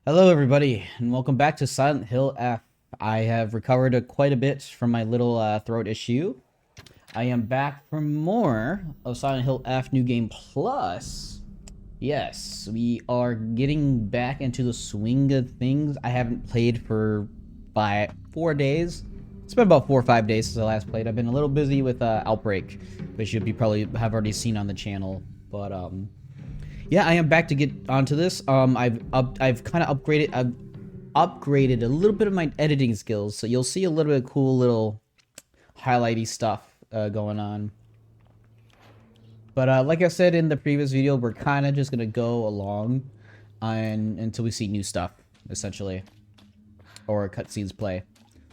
Hello, everybody, and welcome back to Silent Hill F. I have recovered quite a bit from my little throat issue. I am back for more of Silent Hill F New Game Plus. Yes, we are getting back into the swing of things. I haven't played for 4 days. It's been about 4 or 5 days since I last played. I've been a little busy with Outbreak, which you probably have already seen on the channel. But yeah, I am back to get onto this. I've kind of upgraded a little bit of my editing skills, so you'll see a little bit of cool little highlighty stuff going on. But like I said in the previous video, we're kind of just gonna go along until we see new stuff, essentially, or cutscenes play.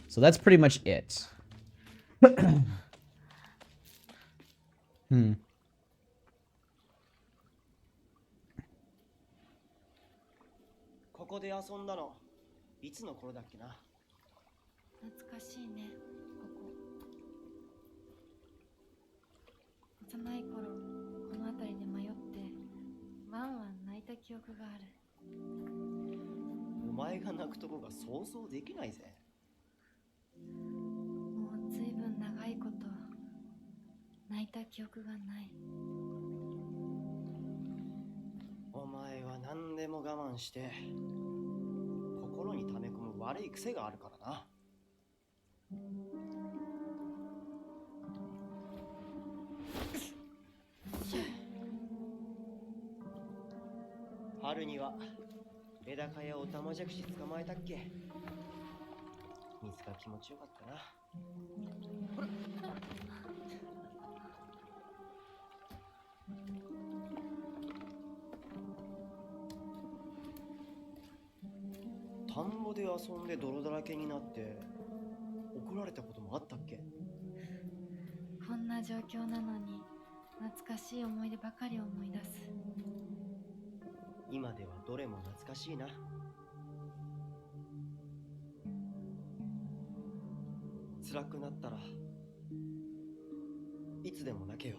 So that's pretty much it. ここで遊んだのいつの頃だっけな。懐かしいね、ここ。幼い頃、この辺りで迷ってワンワン泣いた記憶がある。お前が泣くとこが想像できないぜ。もうずいぶん長いこと泣いた記憶がない。お前は何でも我慢して心に溜め込む悪い癖があるからな。春にはメダカやオタマジャクシ捕まえたっけ。水が気持ちよかったな。ほら田んぼで遊んで泥だらけになって怒られたこともあったっけ。こんな状況なのに懐かしい思い出ばかり思い出す。今ではどれも懐かしいな。辛くなったらいつでも泣けよ。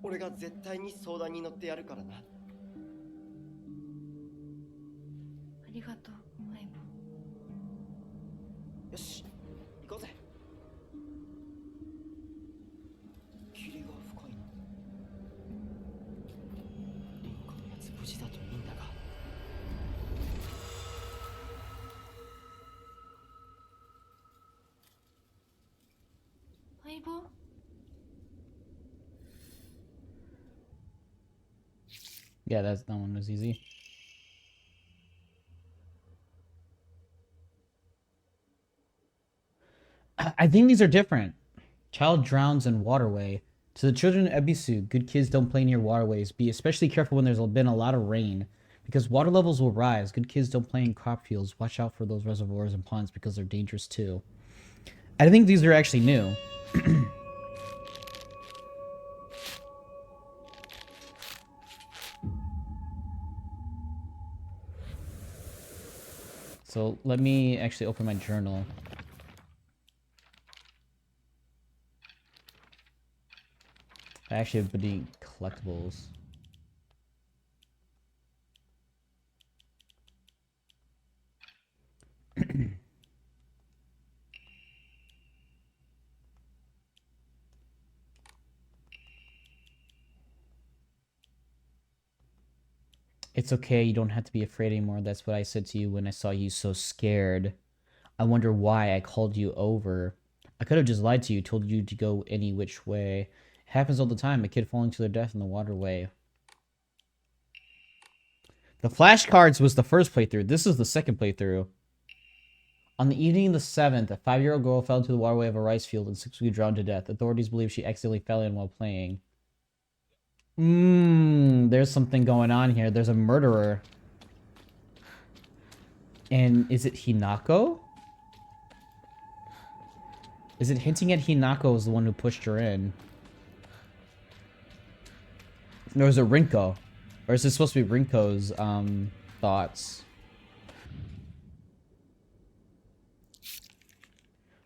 俺が絶対に相談に乗ってやるからな。ありがとう、相棒。よし、行こうぜ。霧が深いな。リンコのやつ無事だといいんだが。相棒？Yeah, that one was easy. I think these are different. Child drowns in waterway. To the children of Ebisu, good kids don't play near waterways. Be especially careful when there's been a lot of rain, because water levels will rise. Good kids don't play in crop fields. Watch out for those reservoirs and ponds because they're dangerous too. I think these are actually new. So let me actually open my journal. I actually have been doing collectibles. It's okay, you don't have to be afraid anymore. That's what I said to you when I saw you so scared. I wonder why I called you over. I could have just lied to you, told you to go any which way. It happens all the time, a kid falling to their death in the waterway. The flashcards was the first playthrough. This is the second playthrough. On the evening of the 7th, a 5-year-old girl fell into the waterway of a rice field and 6 were drowned to death. Authorities believe she accidentally fell in while playing. There's something going on here. There's a murderer. And is it Hinako? Is it hinting at Hinako as the one who pushed her in? Or is it Rinko? Or is this supposed to be Rinko's thoughts?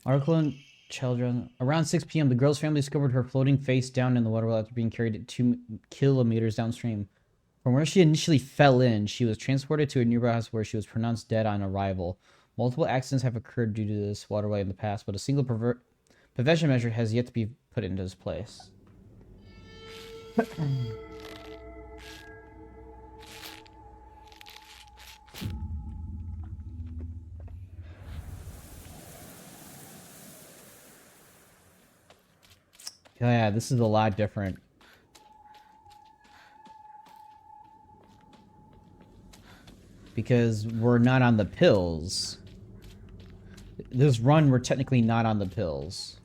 Article in Children. Around 6 p.m., the girl's family discovered her floating face down in the water after being carried 2 kilometers downstream. From where she initially fell in, she was transported to a nearby house where she was pronounced dead on arrival. Multiple accidents have occurred due to this waterway in the past, but a single prevention measure has yet to be put into its place. Yeah, this is a lot different. Because we're not on the pills. This run, we're technically not on the pills.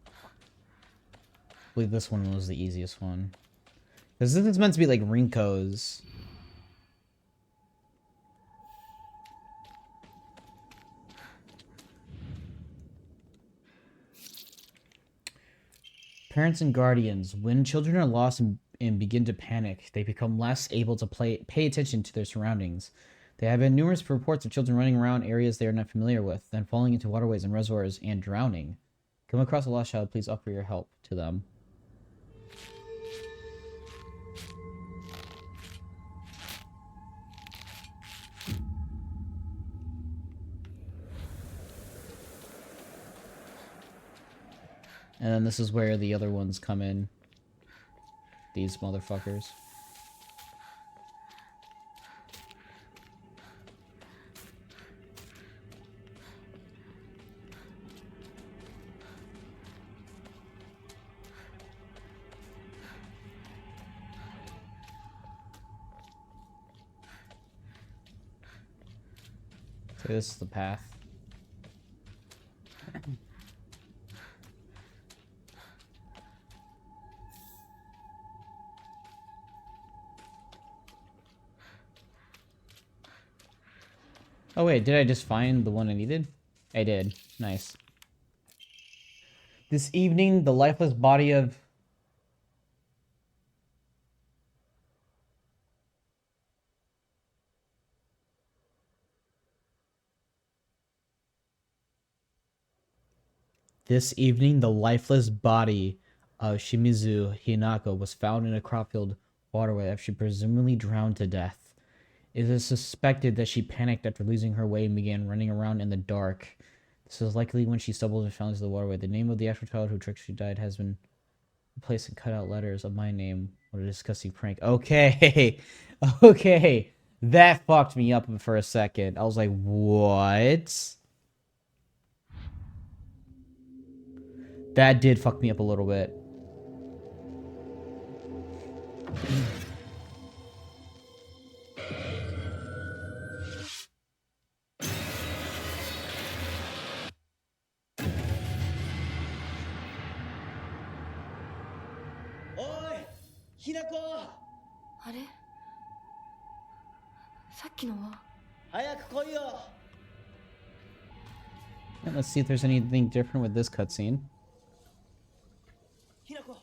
I believe this one was the easiest one. Because this is meant to be like Rinko's. Parents and guardians. When children are lost and begin to panic, they become less able to pay attention to their surroundings. There have been numerous reports of children running around areas they are not familiar with, then falling into waterways and reservoirs and drowning. Come across a lost child, please offer your help to them. And then this is where the other ones come in. These motherfuckers. So this is the path. Oh wait, did I just find the one I needed? I did. Nice. This evening, the lifeless body of... This evening, the lifeless body of Shimizu Hinako was found in a crop-filled waterway after she presumably drowned to death. It is suspected that she panicked after losing her way and began running around in the dark. This is likely when she stumbled and fell into the waterway. The name of the actual child who tragically died has been replaced in cut-out letters of my name. What a disgusting prank. Okay. Okay. That fucked me up for a second. I was like, what? That did fuck me up a little bit. Oi! Hinako! あれさっきのは早く来いよ And let's see if there's anything different with this cutscene. ひなこ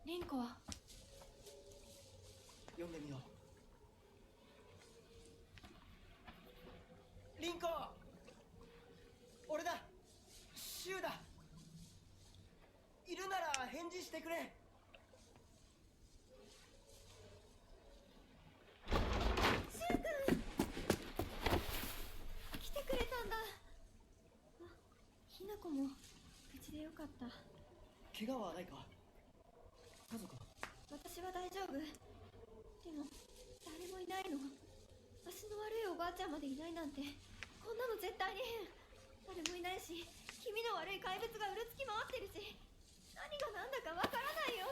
リンコは読んでみようリンコ俺だシュウだいるなら返事してくれシュウくん来てくれたんだあ、ひなこも無事でよかった怪我はないか家族は私は大丈夫でも誰もいないの足の悪いおばあちゃんまでいないなんてこんなの絶対に変誰もいないし気味の悪い怪物がうろつき回ってるし何が何だかわからないよ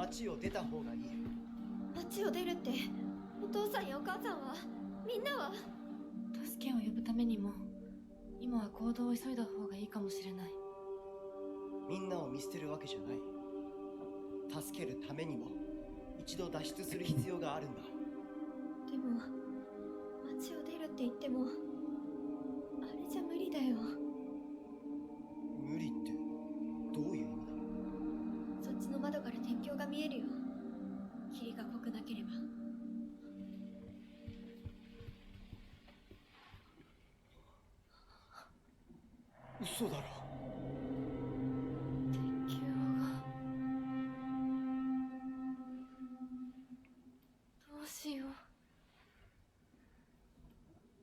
町を出た方がいい。町を出るって、お父さんやお母さんは、みんなは。助けを呼ぶためにも、今は行動を急いだ方がいいかもしれない。みんなを見捨てるわけじゃない。助けるためにも一度脱出する必要があるんだ。でも街を出るって言ってもあれじゃ無理だよ。無理ってどういう意味だ？そっちの窓から鉄橋が見えるよ。霧が濃くなければ。嘘だろ。鉄橋が。どうしよう。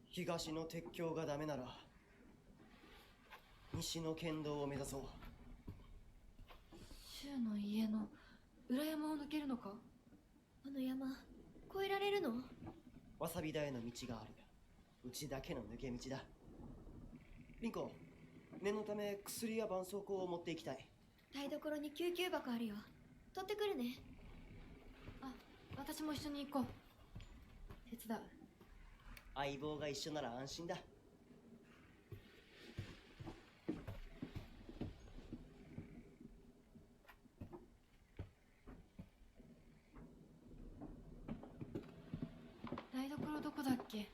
東の鉄橋がダメなら西の県道を目指そう。柊の家の裏山を抜けるのか？あの山越えられるの？わさび田への道がある。うちだけの抜け道だ。リンコ、念のため薬や絆創膏を持っていきたい。台所に救急箱あるよ。取ってくるね。あ、私も一緒に行こう。手伝う。相棒が一緒なら安心だ。台所どこだっけ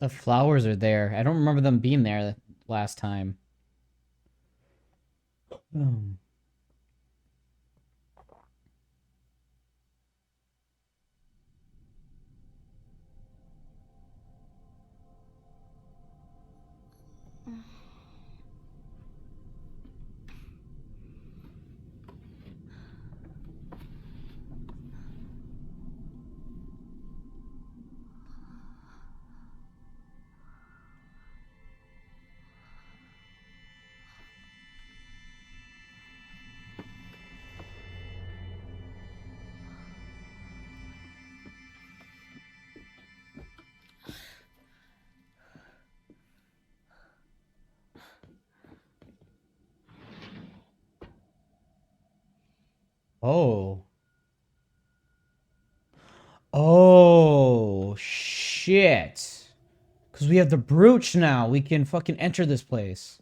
？The flowers are there. I don't remember them being there last time. Oh. Oh, shit. Because we have the brooch now. We can fucking enter this place.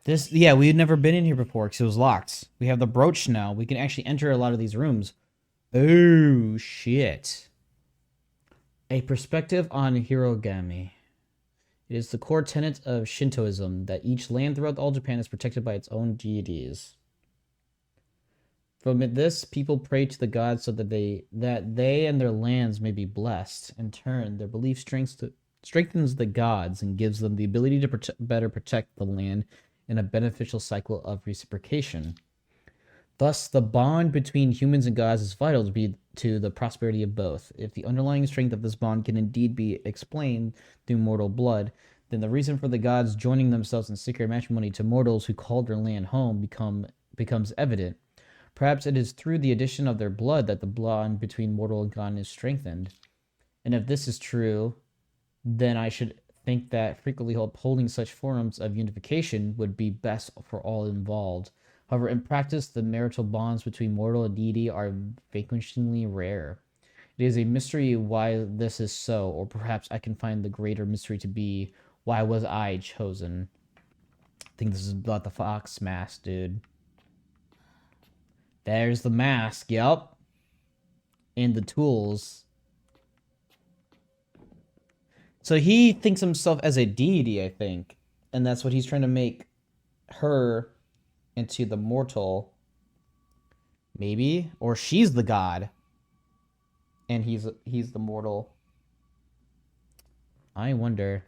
Yeah, we had never been in here before because it was locked. We have the brooch now. We can actually enter a lot of these rooms. Oh, shit. A perspective on Hirogami. It is the core tenet of Shintoism that each land throughout all Japan is protected by its own deities. From this, people pray to the gods so that they and their lands may be blessed. In turn, their belief strengthens the gods and gives them the ability to better protect the land in a beneficial cycle of reciprocation. Thus, the bond between humans and gods is vital to the prosperity of both. If the underlying strength of this bond can indeed be explained through mortal blood, then the reason for the gods joining themselves in secret matrimony to mortals who called their land home becomes evident. Perhaps it is through the addition of their blood that the bond between mortal and god is strengthened. And if this is true, then I should think that frequently upholding such forms of unification would be best for all involved. However, in practice, the marital bonds between mortal and deity are vanquishingly rare. It is a mystery why this is so, or perhaps I can find the greater mystery to be, why was I chosen? I think this is about the fox mask, dude. There's the mask, yup. And the tools. So he thinks himself as a deity, I think. And that's what he's trying to make her into the mortal. Maybe? Or she's the god. And he's the mortal. I wonder.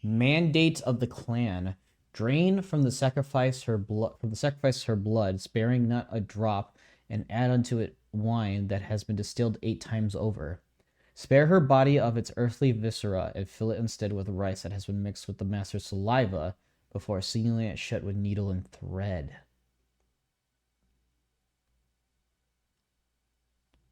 Mandate of the clan. Drain from the sacrifice her blood, sparing not a drop, and add unto it wine that has been distilled 8 times over. Spare her body of its earthly viscera, and fill it instead with rice that has been mixed with the master's saliva before sealing it shut with needle and thread.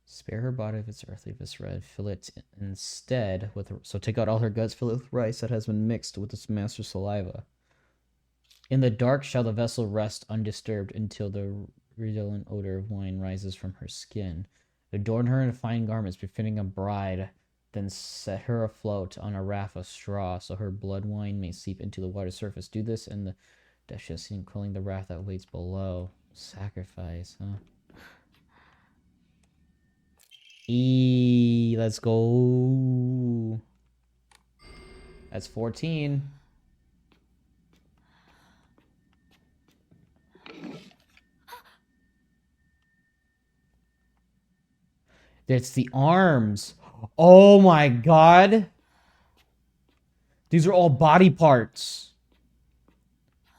Spare her body of its earthly viscera, and fill it instead with... So take out all her guts, fill it with rice that has been mixed with its master's saliva. In the dark shall the vessel rest undisturbed until the redolent odor of wine rises from her skin. Adorn her in fine garments befitting a bride, then set her afloat on a raft of straw so her blood wine may seep into the water's surface. Do this and the death shall seem quelling the wrath that waits below. Sacrifice, huh? Let's go. That's 14. It's the arms. Oh my god. These are all body parts.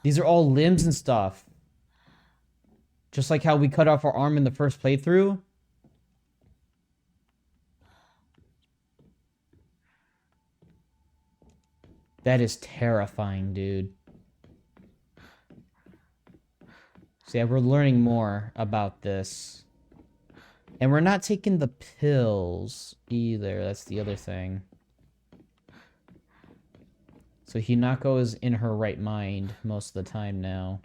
These are all limbs and stuff. Just like how we cut off our arm in the first playthrough. That is terrifying, dude. So yeah, we're learning more about this. And we're not taking the pills either. That's the other thing. So Hinako is in her right mind most of the time now.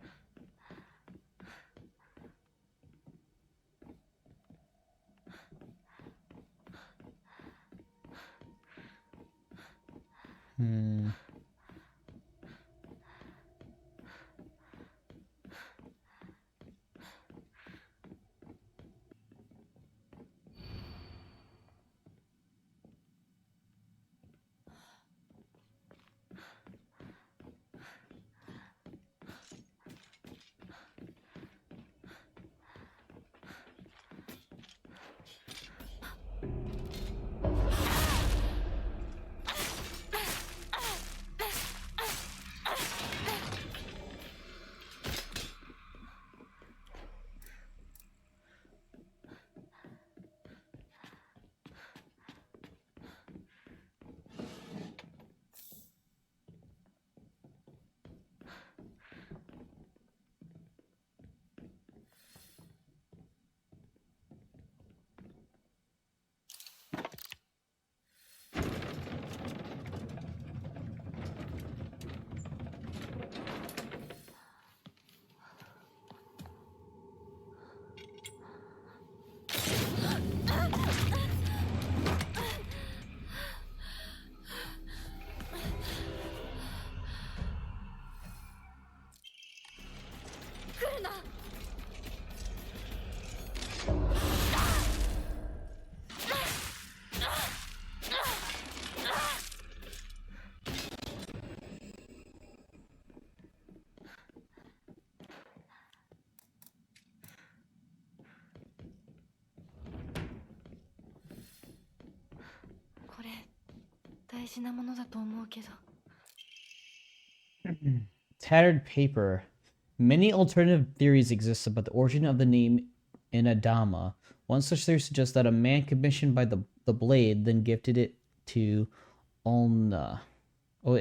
Tattered paper. Many alternative theories exist about the origin of the name Inadama. One such theory suggests that a man commissioned by the blade then gifted it to Ilna, who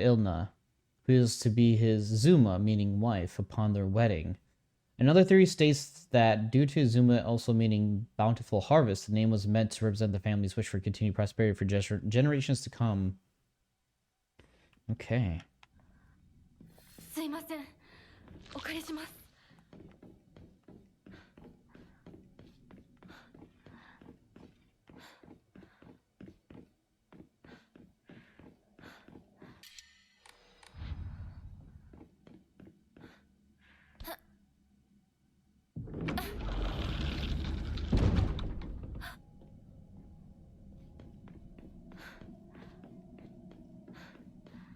is to be his Zuma, meaning wife, upon their wedding. Another theory states that due to Zuma also meaning bountiful harvest, the name was meant to represent the family's wish for continued prosperity for generations to come. Okay. すいません。お借りします。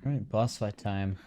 Alright, boss fight time.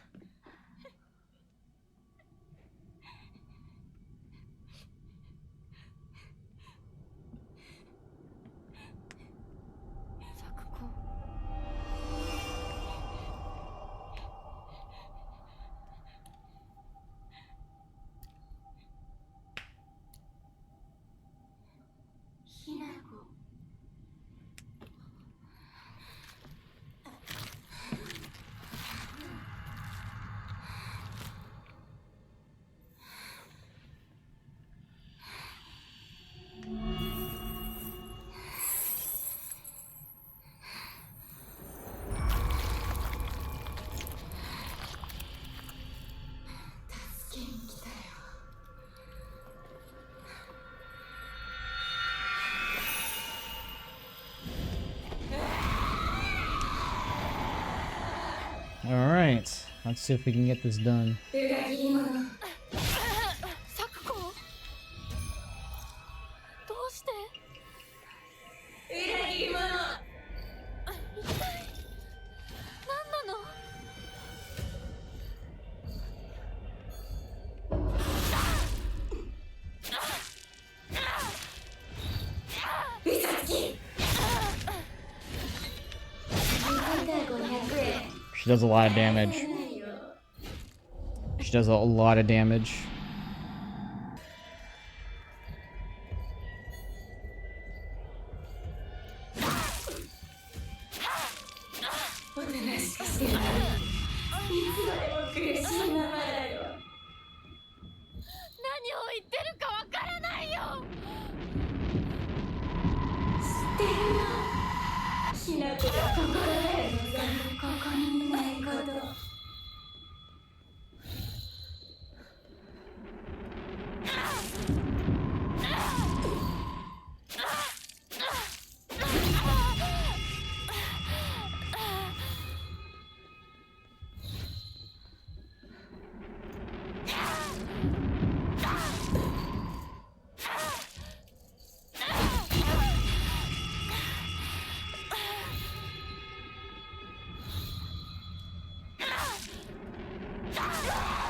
Let's see if we can get this done. サクコどうして裏切り者一体何なのShe does a lot of damage. She does a lot of damage.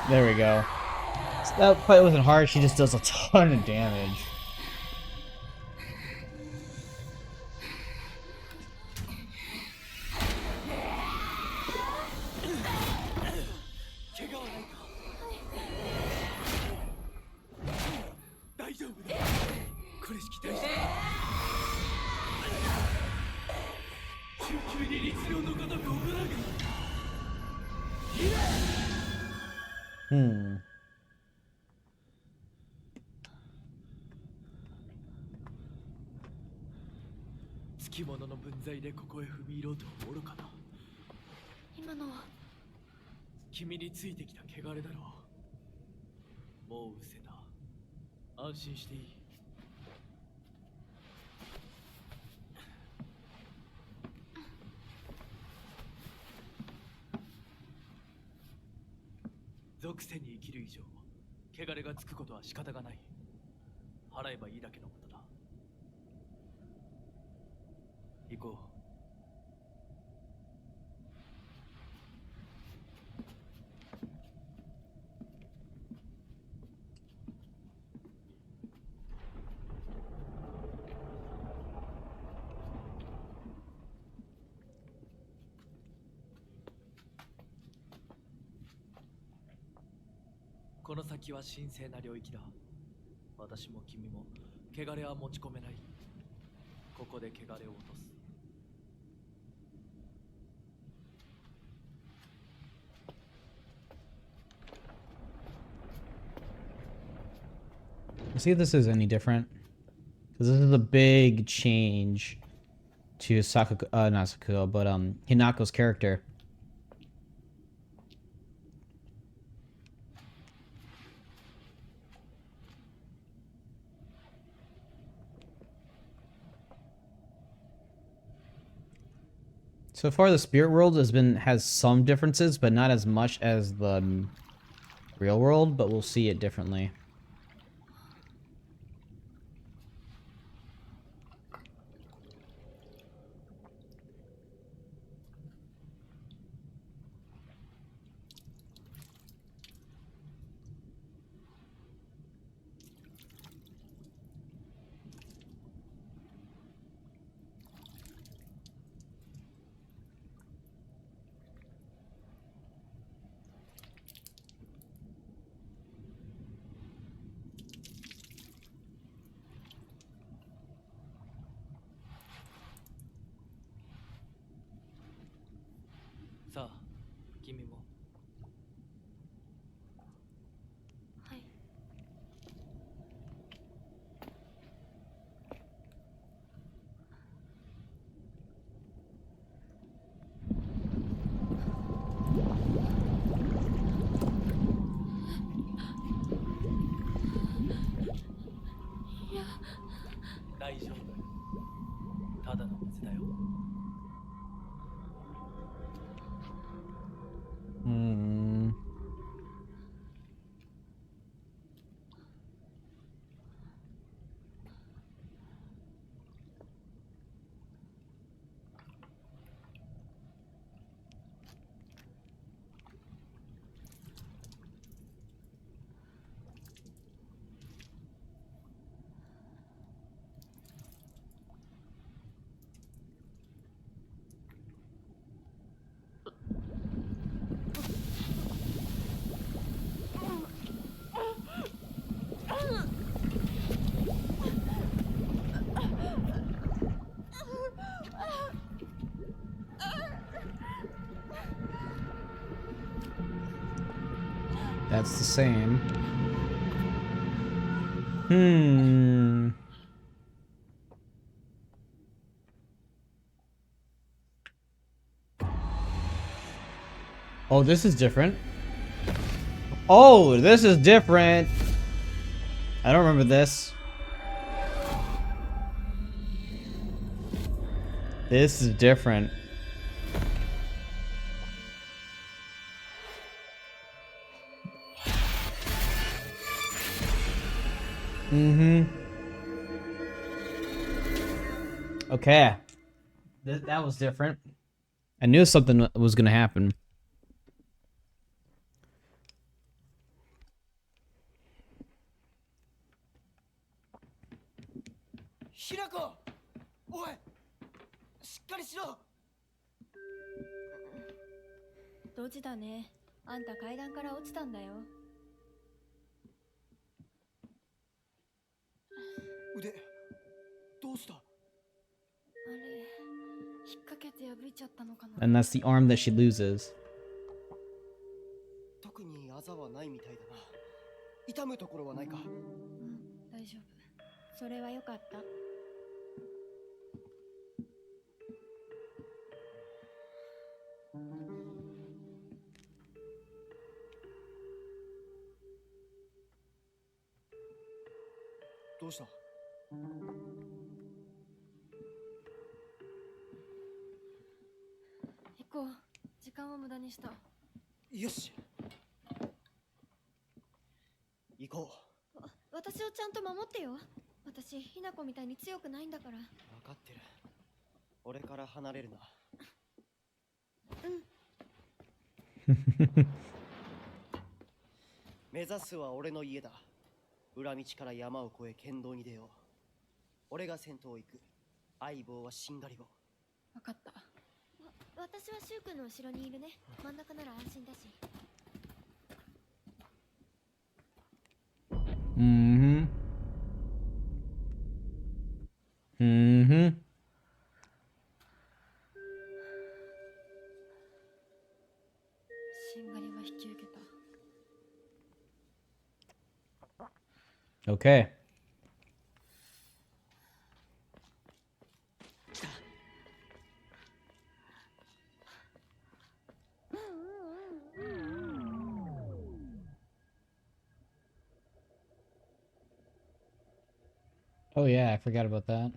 There we go. So that fight wasn't hard, she just does a ton of damage. Hmm. つきものの分際でここへ踏み入ろうと愚かな。今のは君についてきた汚れだろう。もう失せた。安心していい。属性に生きる以上、汚れがつくことは仕方がない。払えばいいだけのことだ。行こう。この先は神聖な領域だ。私も君も汚れは持ち込めない。ここで汚れを落とす。Let's see if this is any different. Because this is a big change to Sakuko, not Sakuko, but Hinako's character. So far, the spirit world has some differences, but not as much as the real world. But we'll see it differently.さあ、君も。はい。いや、大丈夫。ただの水だよ。That's the same. Hmm. Oh, this is different. Oh, this is different. I don't remember this. This is different. Mm-hmm. Okay. That was different. I knew something was gonna happen. Hinako! おいしっかりしろドジだね。あんた階段から落ちたんだよ。腕どうしたあれ引っ掛けて破いちゃったのかな。 And that's the arm that she loses. 特にあざはないみたいだな痛むところはないかうん、大丈夫。それはよかった。どうした行こう。時間を無駄にした。よし行こ私をちゃんと守ってよ。私、ひなこみたいに強くないんだから。う分かってる俺から離れるな目指すは俺の家だ裏道から山を越え県道に出よう俺が先頭を行く相棒はしんがり棒わかった。私はシュウ君の後ろにいるね。真ん中なら安心だし。Mm-hmm. Mm-hmm. しんがりは引き受けた。 Okay. Oh yeah, I forgot about that.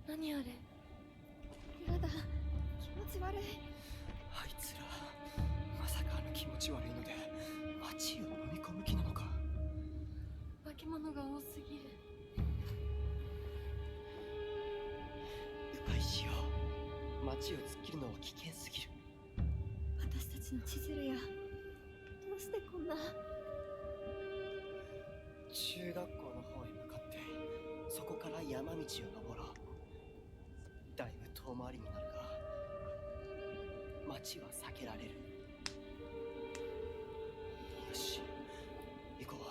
何あれ。やだ、気持ち悪い。あいつらまさかあの気持ち悪いので街を飲み込む気なのか化け物が多すぎる。迂回しよう街を突っ切るのは危険すぎる私たちの千鶴や。どうしてこんな。中学校の方へ向かってそこから山道を登ろうだいぶ遠回りになるが街は避けられるよし行こう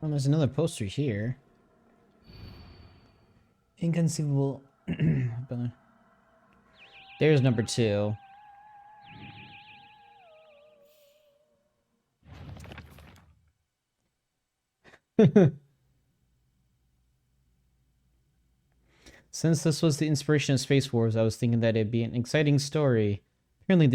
Oh, there's another poster here. Inconceivable. There's number 2. Since this was the inspiration of Space Wars, I was thinking that it'd be an exciting story. Apparently,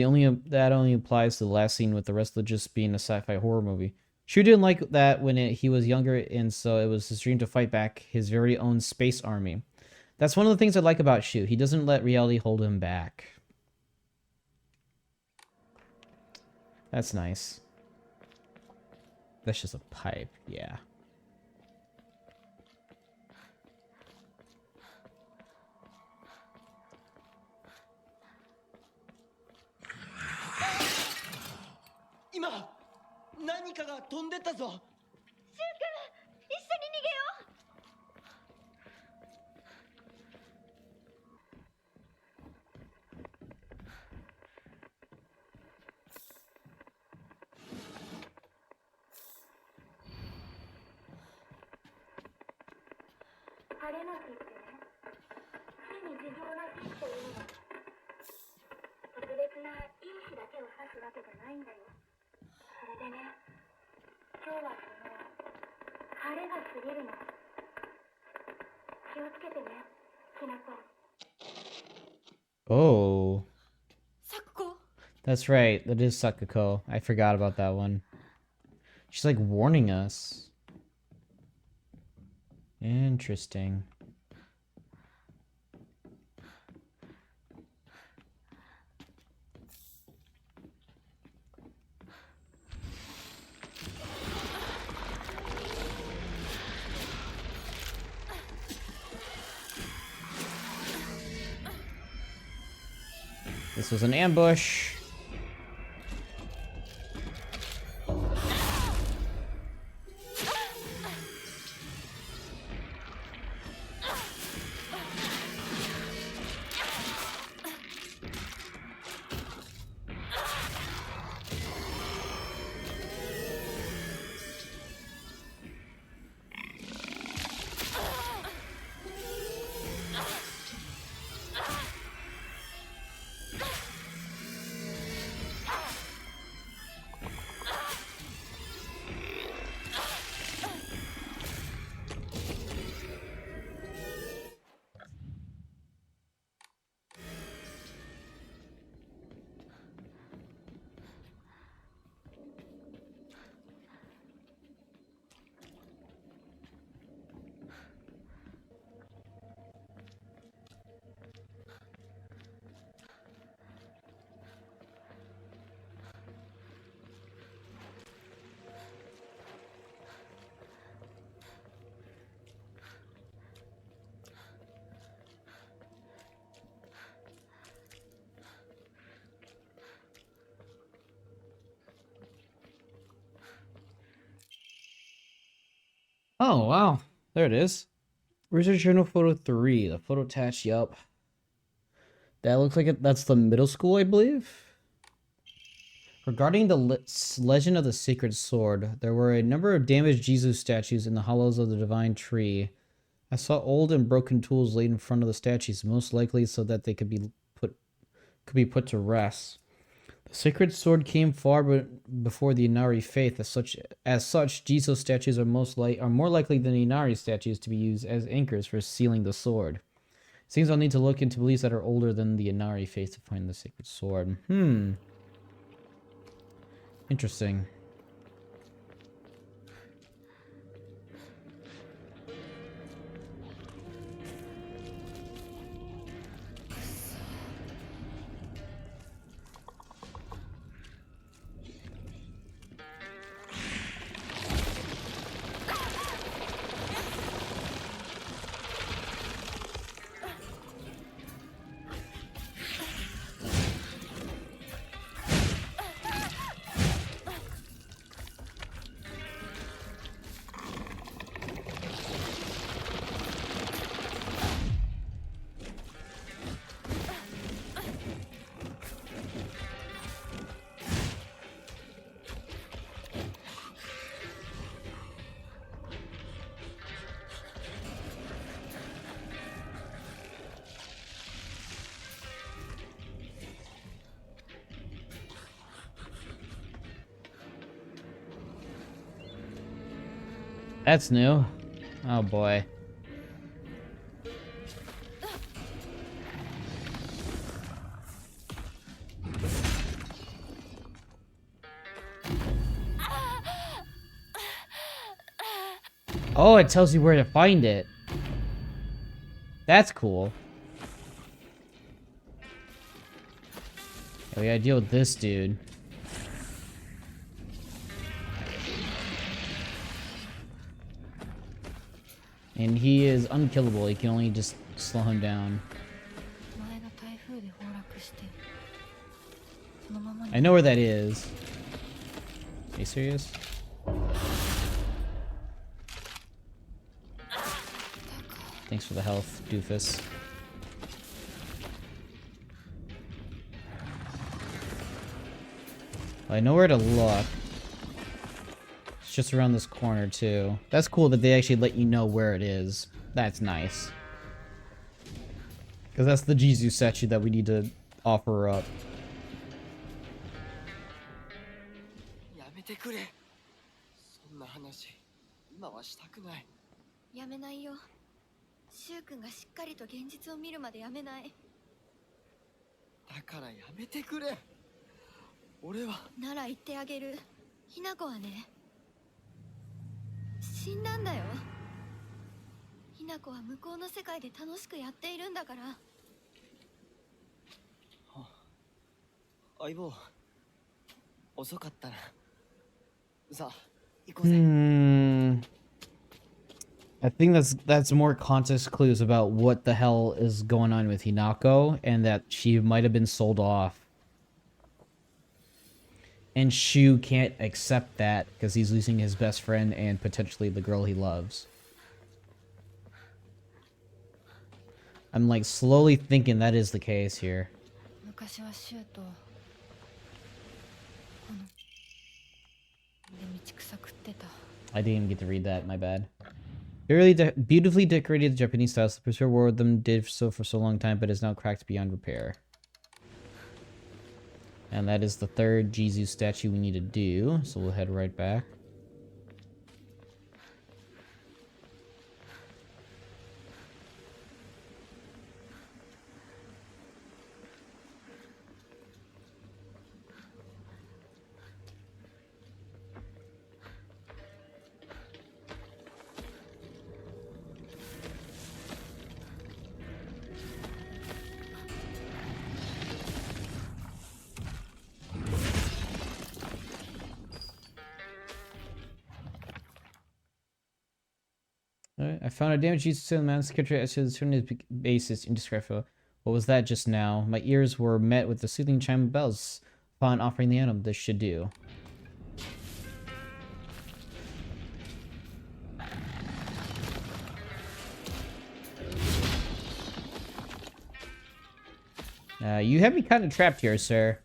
that only applies to the last scene, with the rest of it just being a sci-fi horror movie. Shu didn't like that when he was younger, and so it was his dream to fight back his very own space army. That's one of the things I like about Shu. He doesn't let reality hold him back. That's nice. That's just a pipe, yeah. Ima, 何かが飛んでったぞ。シュウ君、一緒に逃げよう。晴れの日ってね、非日常な日っていうのは特別ないい日だけを指すわけじゃないんだよ。それでね、今日はその晴れが過ぎるの。気をつけてね、きなこ。Oh. Sakuko. That's right. That is Sakuko. I forgot about that one. She's like warning us. Interesting. This was an ambush. Oh, wow. There it is. Research Journal Photo 3. The photo attached, yup. That looks like that's the middle school, I believe. Regarding the legend of the sacred sword, there were a number of damaged Jesus statues in the hollows of the divine tree. I saw old and broken tools laid in front of the statues, most likely so that they could be put to rest. The sacred sword came far before the Inari faith. As such, Jizo statues are more likely than the Inari statues to be used as anchors for sealing the sword. Seems I'll need to look into beliefs that are older than the Inari faith to find the sacred sword. Interesting. That's new. Oh boy. Oh, it tells you where to find it. That's cool. Yeah, we gotta deal with this dude. And he is unkillable. You can only just slow him down. I know where that is. Are you serious? Thanks for the health, doofus. Well, I know where to look. It's just around this corner, too. That's cool that they actually let you know where it is. That's nice. Because that's the Jesus statue that we need to offer up. やめてくれ。そんな話、今はしたくない。やめないよ。シュウ君がしっかりと現実を見るまでやめない。だからやめてくれ。俺は。なら言ってあげる。ひなこはね、死んだんだよ。ひなこは向こうの世界で楽しくやっているんだから。相棒、遅かったな。さあ、行こうぜ。I think that's more context clues about what the hell is going on with Hinako and that she might have been sold off. And Shu can't accept that because he's losing his best friend and potentially the girl he loves. I'm like slowly thinking that is the case here. I didn't even get to read that, my bad. Beautifully decorated Japanese style slippers who wore them did so for so long time, but is now cracked beyond repair. And that is the third Jesus statue we need to do, so we'll head right back. I found a damaged Jesus in the man's character as to his basis indescribable. What was that just now? My ears were met with the soothing chime of bells upon offering the item this should do. You have me kind of trapped here, sir.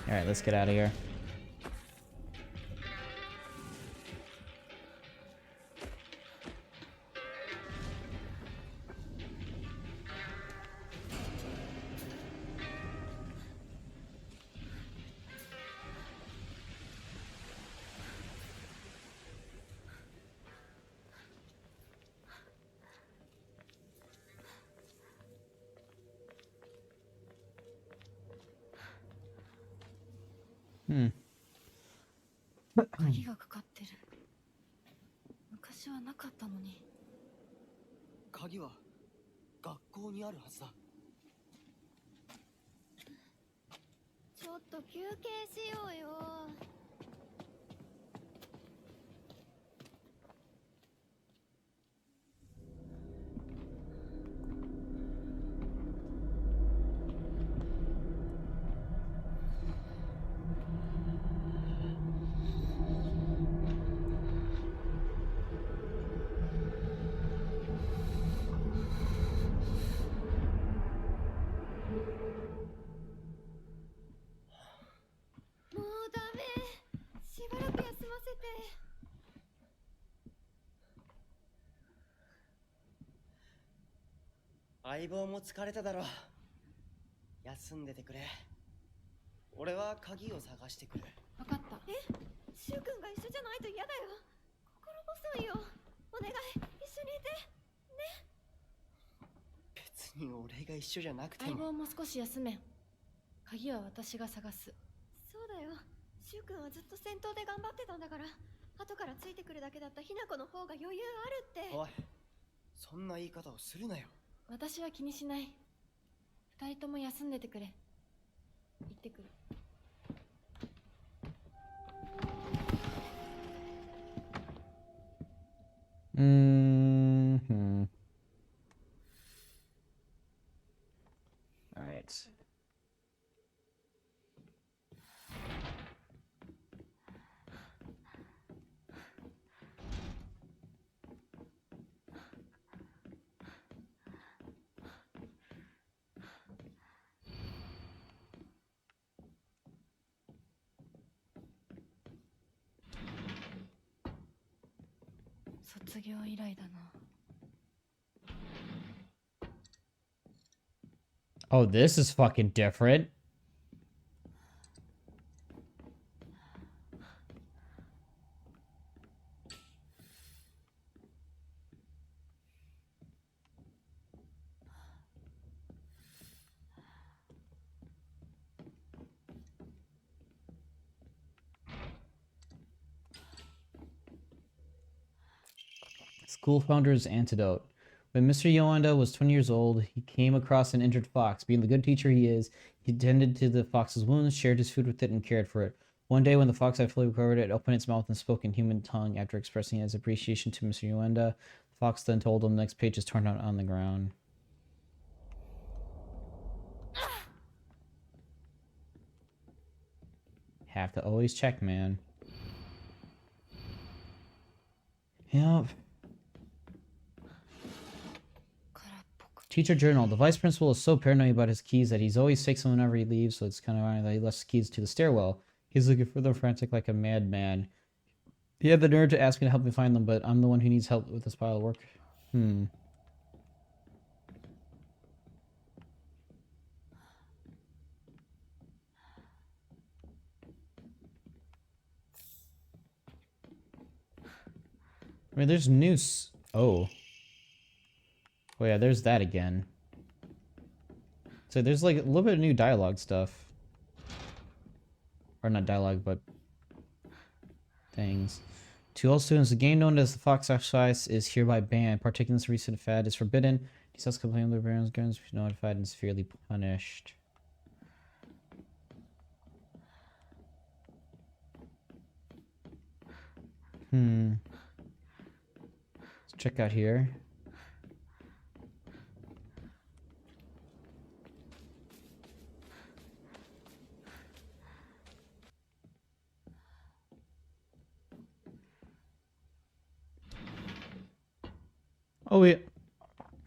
Alright, let's get out of here. Hmm. 鍵がかかってる。昔はなかったのに。鍵は学校にあるはずだ。ちょっと休憩しようよ。相棒も疲れただろう。休んでてくれ。俺は鍵を探してくる。分かった。シュウ君が一緒じゃないと嫌だよ。心細いよ。お願い、一緒にいて。別に俺が一緒じゃなくて相も。棒も少し休め。鍵は私が探す。そうだよ。シュウ君はずっと戦闘で頑張ってたんだから、後からついてくるだけだったヒナコの方が余裕あるって。おい、そんな言い方をするなよ。私は気にしない。二人とも休んでてくれ。行ってくる。Mm-hmm. All right. Oh, this is fucking different. School Founder's Antidote. When Mr. Yoanda was 20 years old, he came across an injured fox. Being the good teacher he is, he tended to the fox's wounds, shared his food with it, and cared for it. One day, when the fox had fully recovered, it opened its mouth and spoke in human tongue. After expressing its appreciation to Mr. Yoanda, the fox then told him the next page is torn out on the ground. Have to always check, man. Yep. Teacher journal. The vice principal is so paranoid about his keys that he's always takes them whenever he leaves, so it's kind of ironic that he left his keys to the stairwell. He's looking for them frantic like a madman. He had the nerve to ask me to help me find them, but I'm the one who needs help with this pile of work. I mean, there's noose. Oh. Oh yeah, there's that again. So there's like a little bit of new dialogue stuff. Or not dialogue, but things. To all students, the game known as the Fox exercise is hereby banned. Partaking in this recent fad is forbidden. He says complaining of their parents' guns be notified and severely punished. Let's check out here.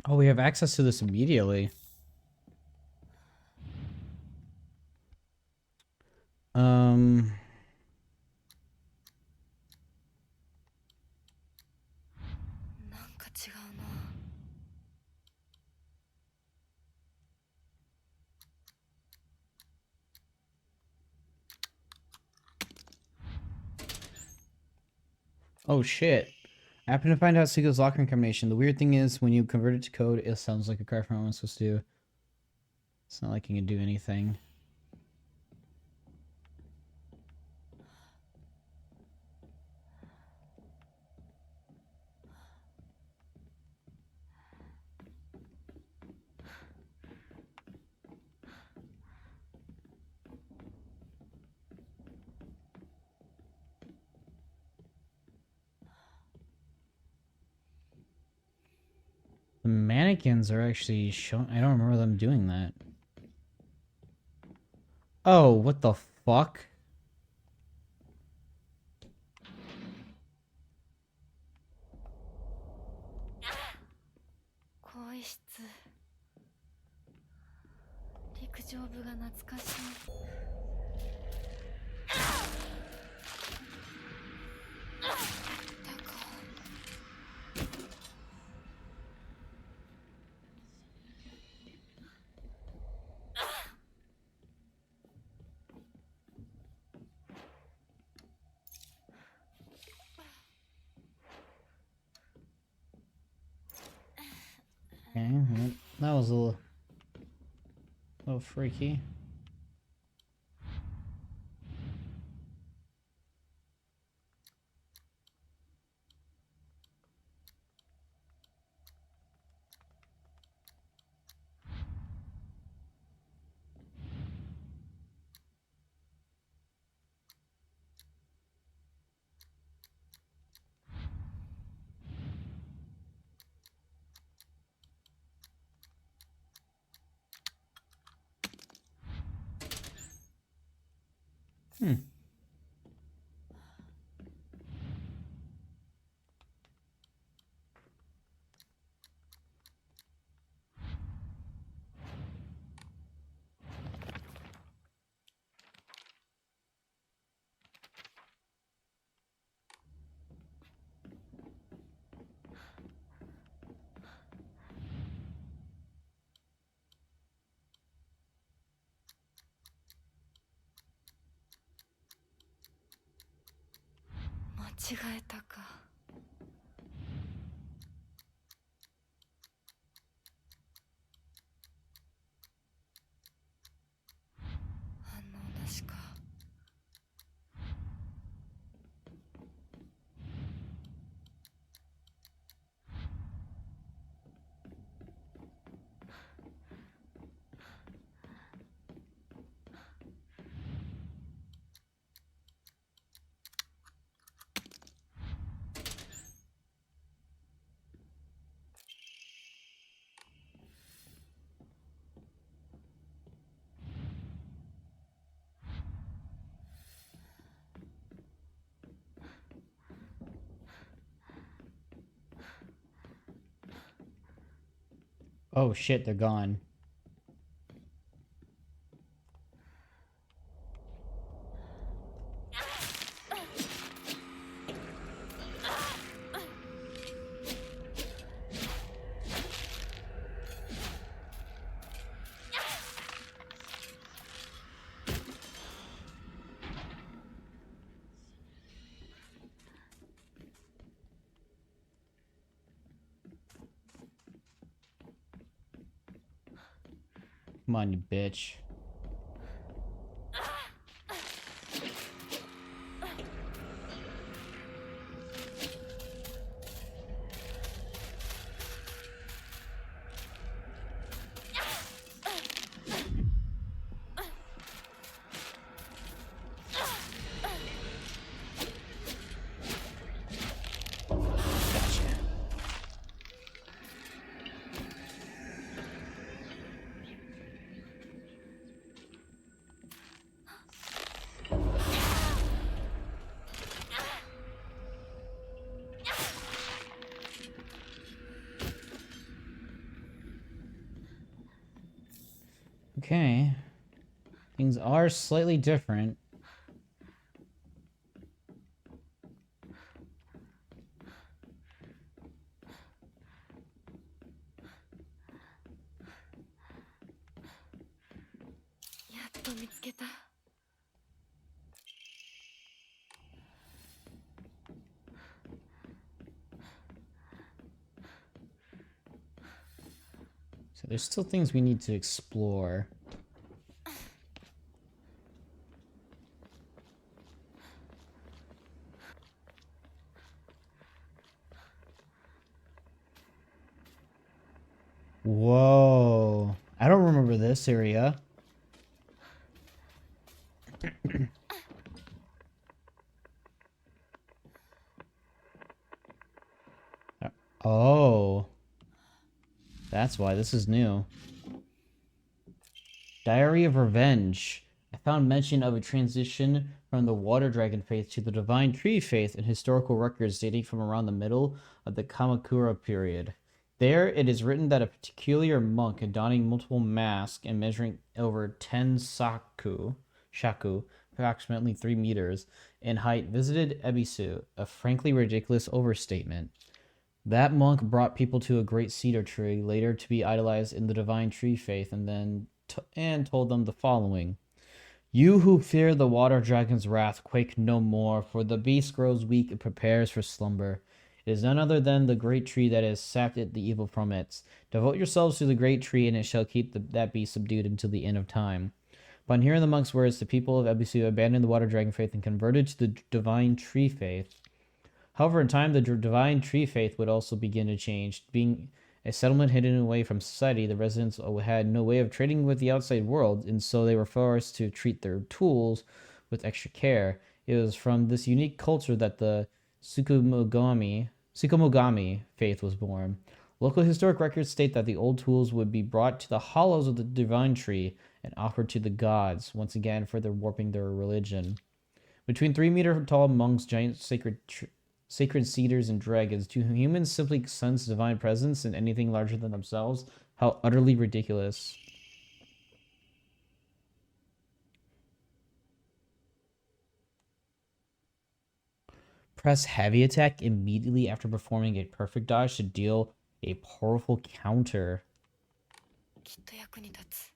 Oh, we have access to this immediately. Oh shit. I happened to find out Seagull's locker combination. The weird thing is, when you convert it to code, it sounds like a card from what I'm supposed to do. It's not like you can do anything. The mannequins are actually showing. I don't remember them doing that. Oh, what the fuck? That was a little freaky. Hmm. Oh shit, they're gone. Come on, you bitch. Okay. Things are slightly different. So there's still things we need to explore. Whoa. I don't remember this area. Oh. That's why this is new. Diary of Revenge. I found mention of a transition from the water dragon faith to the divine tree faith in historical records dating from around the middle of the Kamakura period. There, it is written that a peculiar monk donning multiple masks and measuring over 10 shaku, approximately 3 meters, in height, visited Ebisu, a frankly ridiculous overstatement. That monk brought people to a great cedar tree, later to be idolized in the divine tree faith, and then told them the following. You who fear the water dragon's wrath, quake no more, for the beast grows weak and prepares for slumber. It is none other than the great tree that has sapped it, the evil from it. Devote yourselves to the great tree, and it shall keep that beast subdued until the end of time. Upon hearing the monk's words, the people of Ebisu abandoned the water dragon faith and converted to the divine tree faith. However, in time, the divine tree faith would also begin to change. Being a settlement hidden away from society, the residents had no way of trading with the outside world, and so they were forced to treat their tools with extra care. It was from this unique culture that the Tsukumogami faith was born. Local historic records state that the old tools would be brought to the hollows of the divine tree and offered to the gods, once again further warping their religion. Between 3-meter tall monks, giant sacred cedars, and dragons, to humans simply sense divine presence in anything larger than themselves. How utterly ridiculous. Press heavy attack immediately after performing a perfect dodge to deal a powerful counter. きっと役に立つ。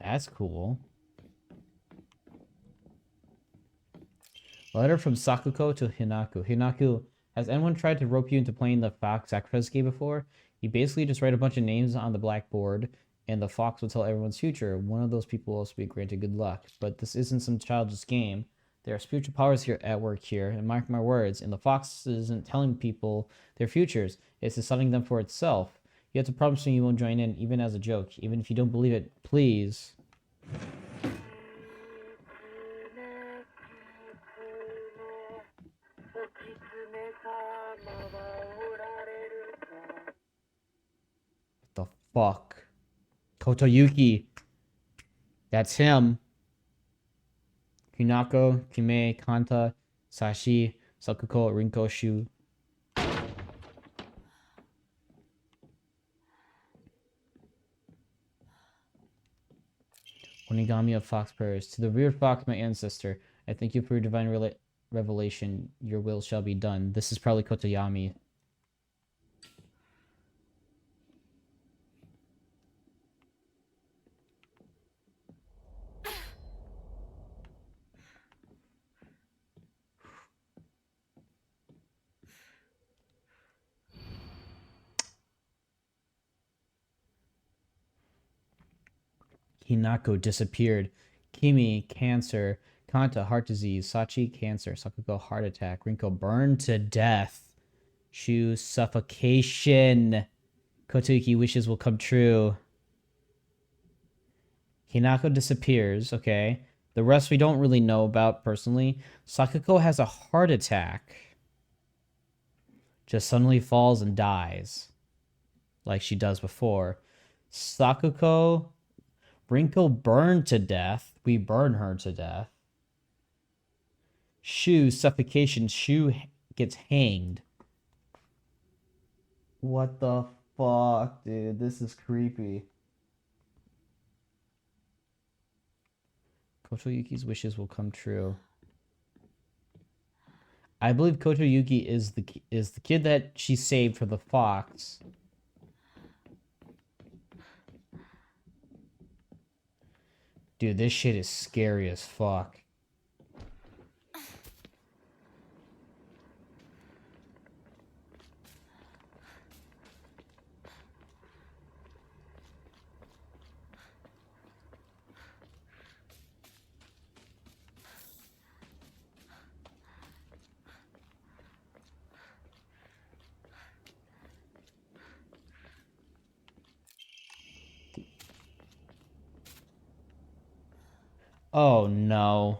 That's cool. Letter from Sakuko to Hinako. Hinako, has anyone tried to rope you into playing the Fox sacrifice game before? You basically just write a bunch of names on the blackboard, and the fox will tell everyone's future. One of those people will also be granted good luck. But this isn't some childish game. There are spiritual powers here at work here, and mark my words, and the fox isn't telling people their futures. It's deciding them for itself. You have to promise me you won't join in, even as a joke. Even if you don't believe it, please. What the fuck? Kotoyuki. That's him. Hinako, Kime, Kanta, Sashi, Sakuko, Rinko, Shu. Onigami of Fox Prayers. To the reared fox, my ancestor, I thank you for your divine revelation. Your will shall be done. This is probably Kotoyami. Hinako disappeared. Kimi, cancer. Kanta, heart disease. Sachi, cancer. Sakuko, heart attack. Rinko, burned to death. Shu, suffocation. Kotoyuki, wishes will come true. Hinako disappears, okay. The rest we don't really know about personally. Sakuko has a heart attack. Just suddenly falls and dies. Like she does before. Sakuko... Rinko burned to death. We burn her to death. Shu, suffocation. Shu gets hanged. What the fuck, dude? This is creepy. Kotoyuki's wishes will come true. I believe Kotoyuki is the kid that she saved for the fox. Dude, this shit is scary as fuck. Oh no.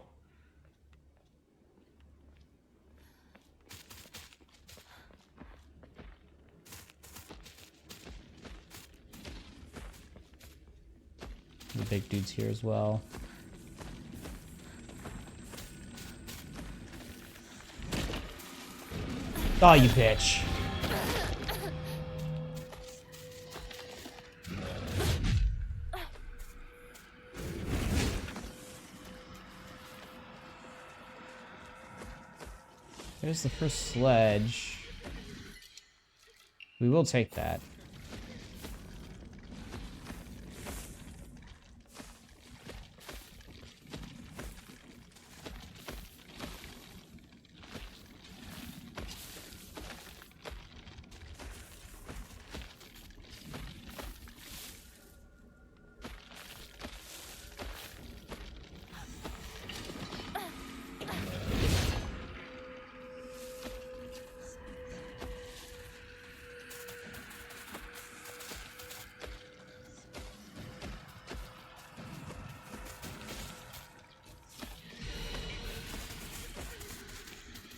The big dude's here as well. Oh, you bitch. There's the first sledge. We will take that.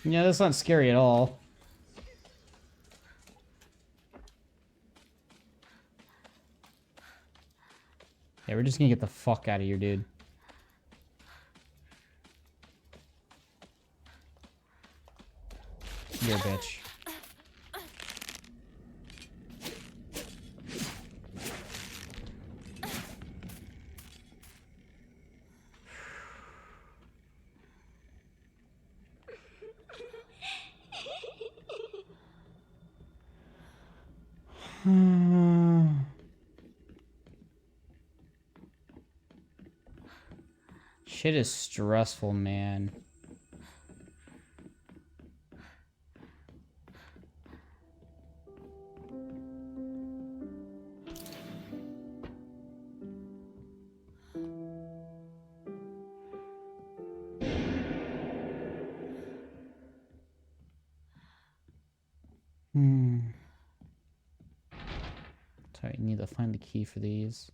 Yeah, that's not scary at all. Yeah, we're just gonna get the fuck out of here, dude. You're a bitch. Shit is stressful, man. Sorry, I need to find the key for these.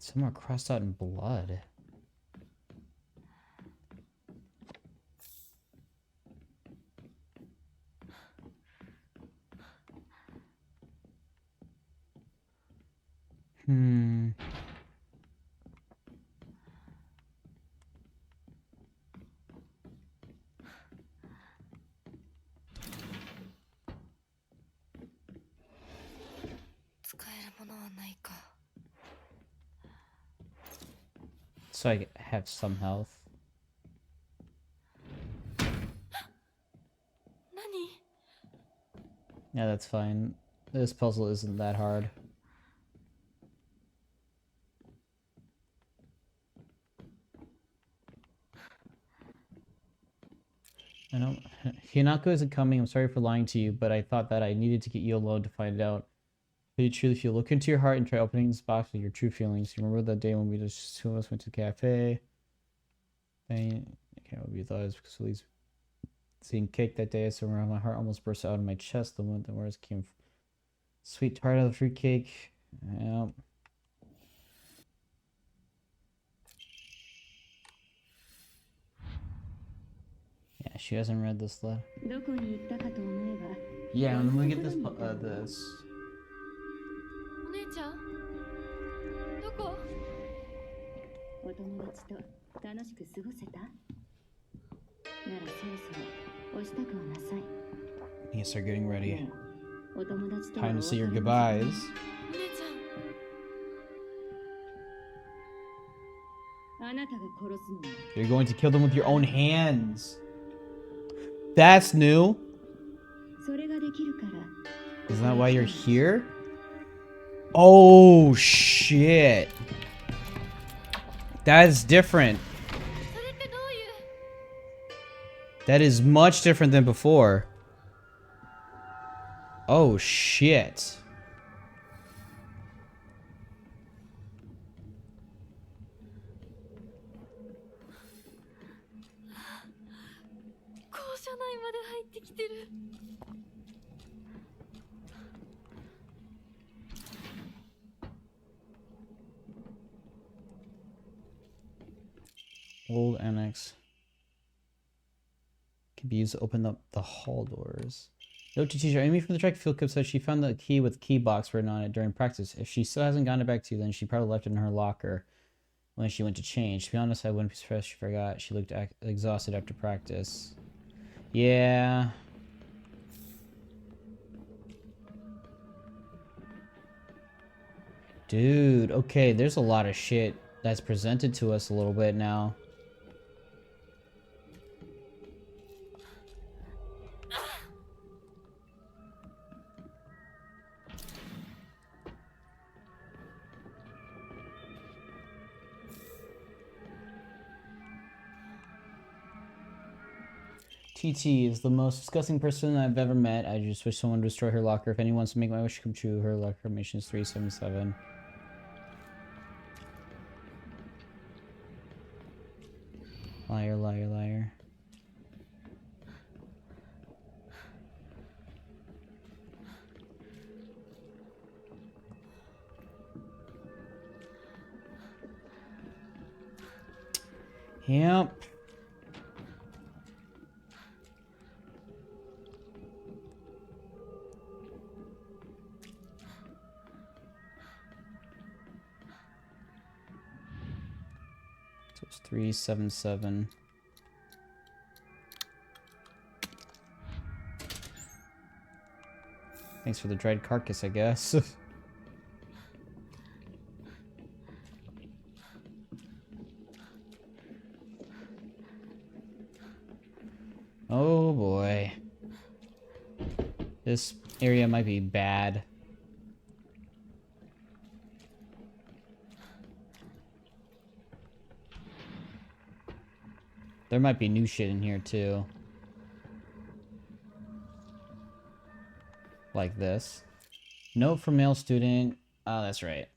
Some are crossed out in blood. Hmm. So I have some health. Yeah, that's fine. This puzzle isn't that hard. I know Hinako isn't coming. I'm sorry for lying to you, but I thought that I needed to get you alone to find out how you truly feel. Look into your heart and try opening this box with your true feelings. You remember that day when we just two of us went to the cafe? I can't remember what you thought it was because at least seeing cake that day, so my heart almost burst out of my chest the moment the words came. Sweet tart of the fruit cake. Yeah. Yeah, she hasn't read this letter. Yeah, let me get this. This. お姉ちゃんどこ？お友達と楽しく過ごせた？ならそろそろお支度をなさい。 You start getting ready. お友達と Time to say your goodbyes. お姉ちゃん。あなたが殺すの。 You're going to kill them with your own hands. That's new. それができるから。 Isn't that why you're here? Oh shit. That's different. それってどういう？ That is much different than before. Oh shit. 校舎内まで入ってきてる。 Old annex. Can be used to open up the hall doors. Note to teacher, Amy from the track field club says she found the key with key box written on it during practice. If she still hasn't gotten it back to you, then she probably left it in her locker when she went to change. To be honest, I wouldn't be surprised if she forgot. She looked exhausted after practice. Yeah. Dude, okay, there's a lot of shit that's presented to us a little bit now. TT is the most disgusting person I've ever met. I just wish someone would destroy her locker. If anyone wants to make my wish come true, her locker mission is 377. Liar, liar, liar. Yep. So it's 377. Thanks for the dried carcass, I guess. Oh boy. This area might be bad. There might be new shit in here too. Like this. Note from male student. Oh, that's right.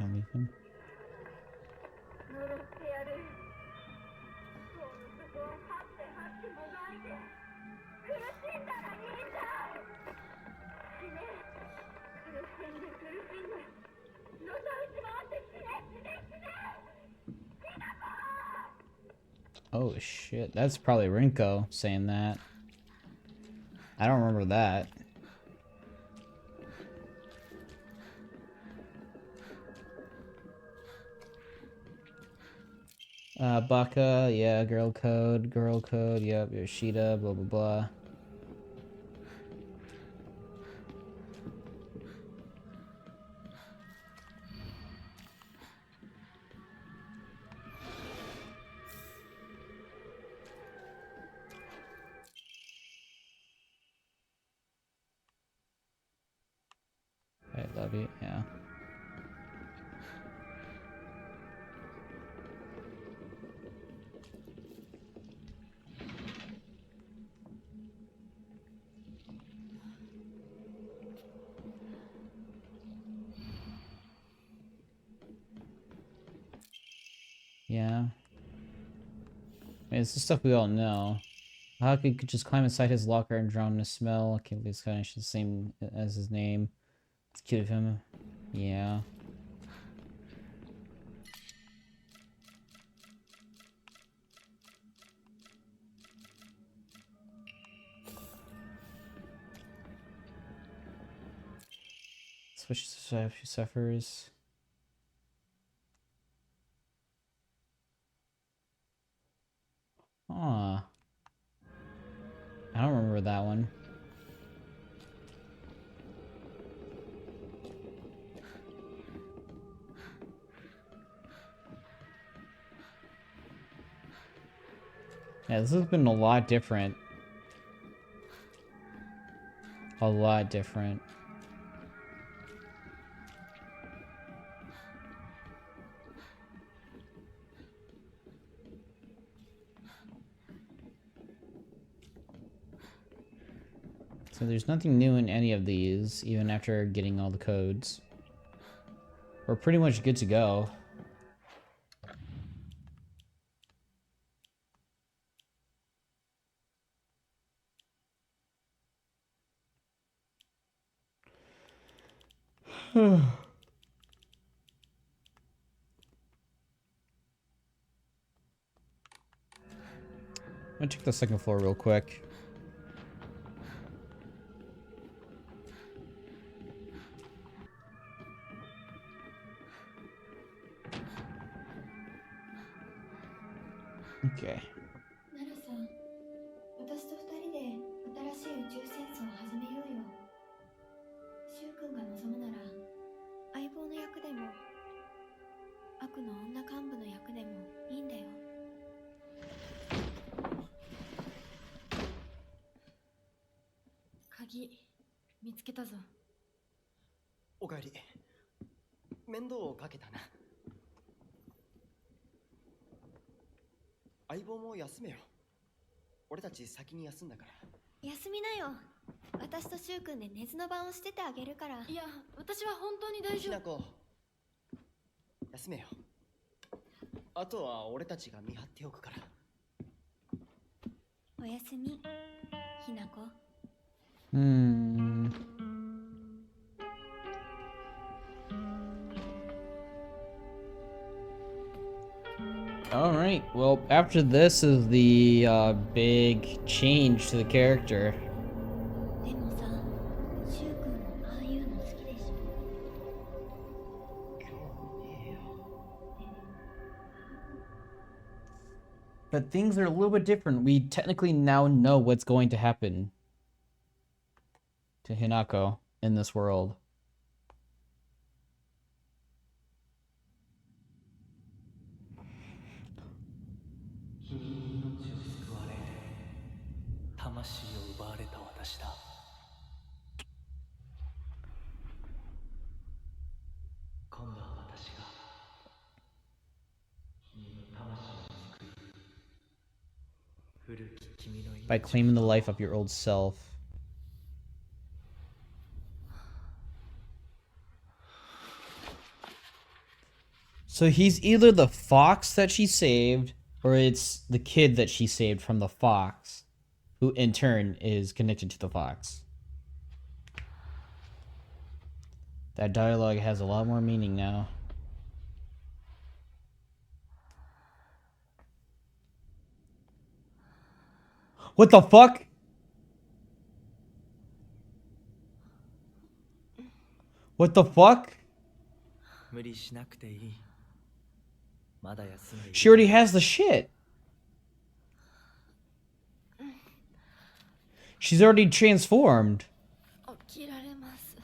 Anything? 呪ってやる。この底を張って張ってもがいて苦しんだらいいんだ。死ね。苦しんで苦しんでのたうち回って死ね死ね死ね。Oh shit, that's probably Rinko saying that. I don't remember that. Baka, yeah, girl code, yep, Yoshida, blah blah blah. I love you, yeah. Yeah. I mean, it's the stuff we all know. Haku could just climb inside his locker and drown in a smell. I can't believe it's kind of the same as his name. It's cute of him. Yeah. Switch to suffers. Aw. I don't remember that one. Yeah, this has been a lot different. A lot different. So there's nothing new in any of these, even after getting all the codes. We're pretty much good to go. I'm gonna check the second floor real quick. Okay. ならさ、私と二人で新しい宇宙戦争を始めようよ。柊君が望むなら、相棒の役でも、悪の女幹部の役でもいいんだよ。鍵見つけたぞ。おかえり。面倒をかけたな。相棒も休めよ。俺たち先に休んだから。休みなよ。私と柊君で寝ずの番をしててあげるから。いや、私は本当に大丈夫。ひなこ、休めよ。あとは俺たちが見張っておくから。おやすみ、ひなこ。Hmm. All right. Well, after this is the big change to the character. でもさ、シュウ君もああいうの好きでしょ。 But things are a little bit different. We technically now know what's going to happen to Hinako in this world. 君に命を救われ魂を奪われた私だ。今度は私が君の魂を救い、古き君の命を By claiming the life of your old self. So he's either the fox that she saved, or it's the kid that she saved from the fox, who in turn is connected to the fox. That dialogue has a lot more meaning now. What the fuck? What the fuck? 無理しなくていい。まだ休んでいる。 She already has the shit. She's already transformed. 起きられます。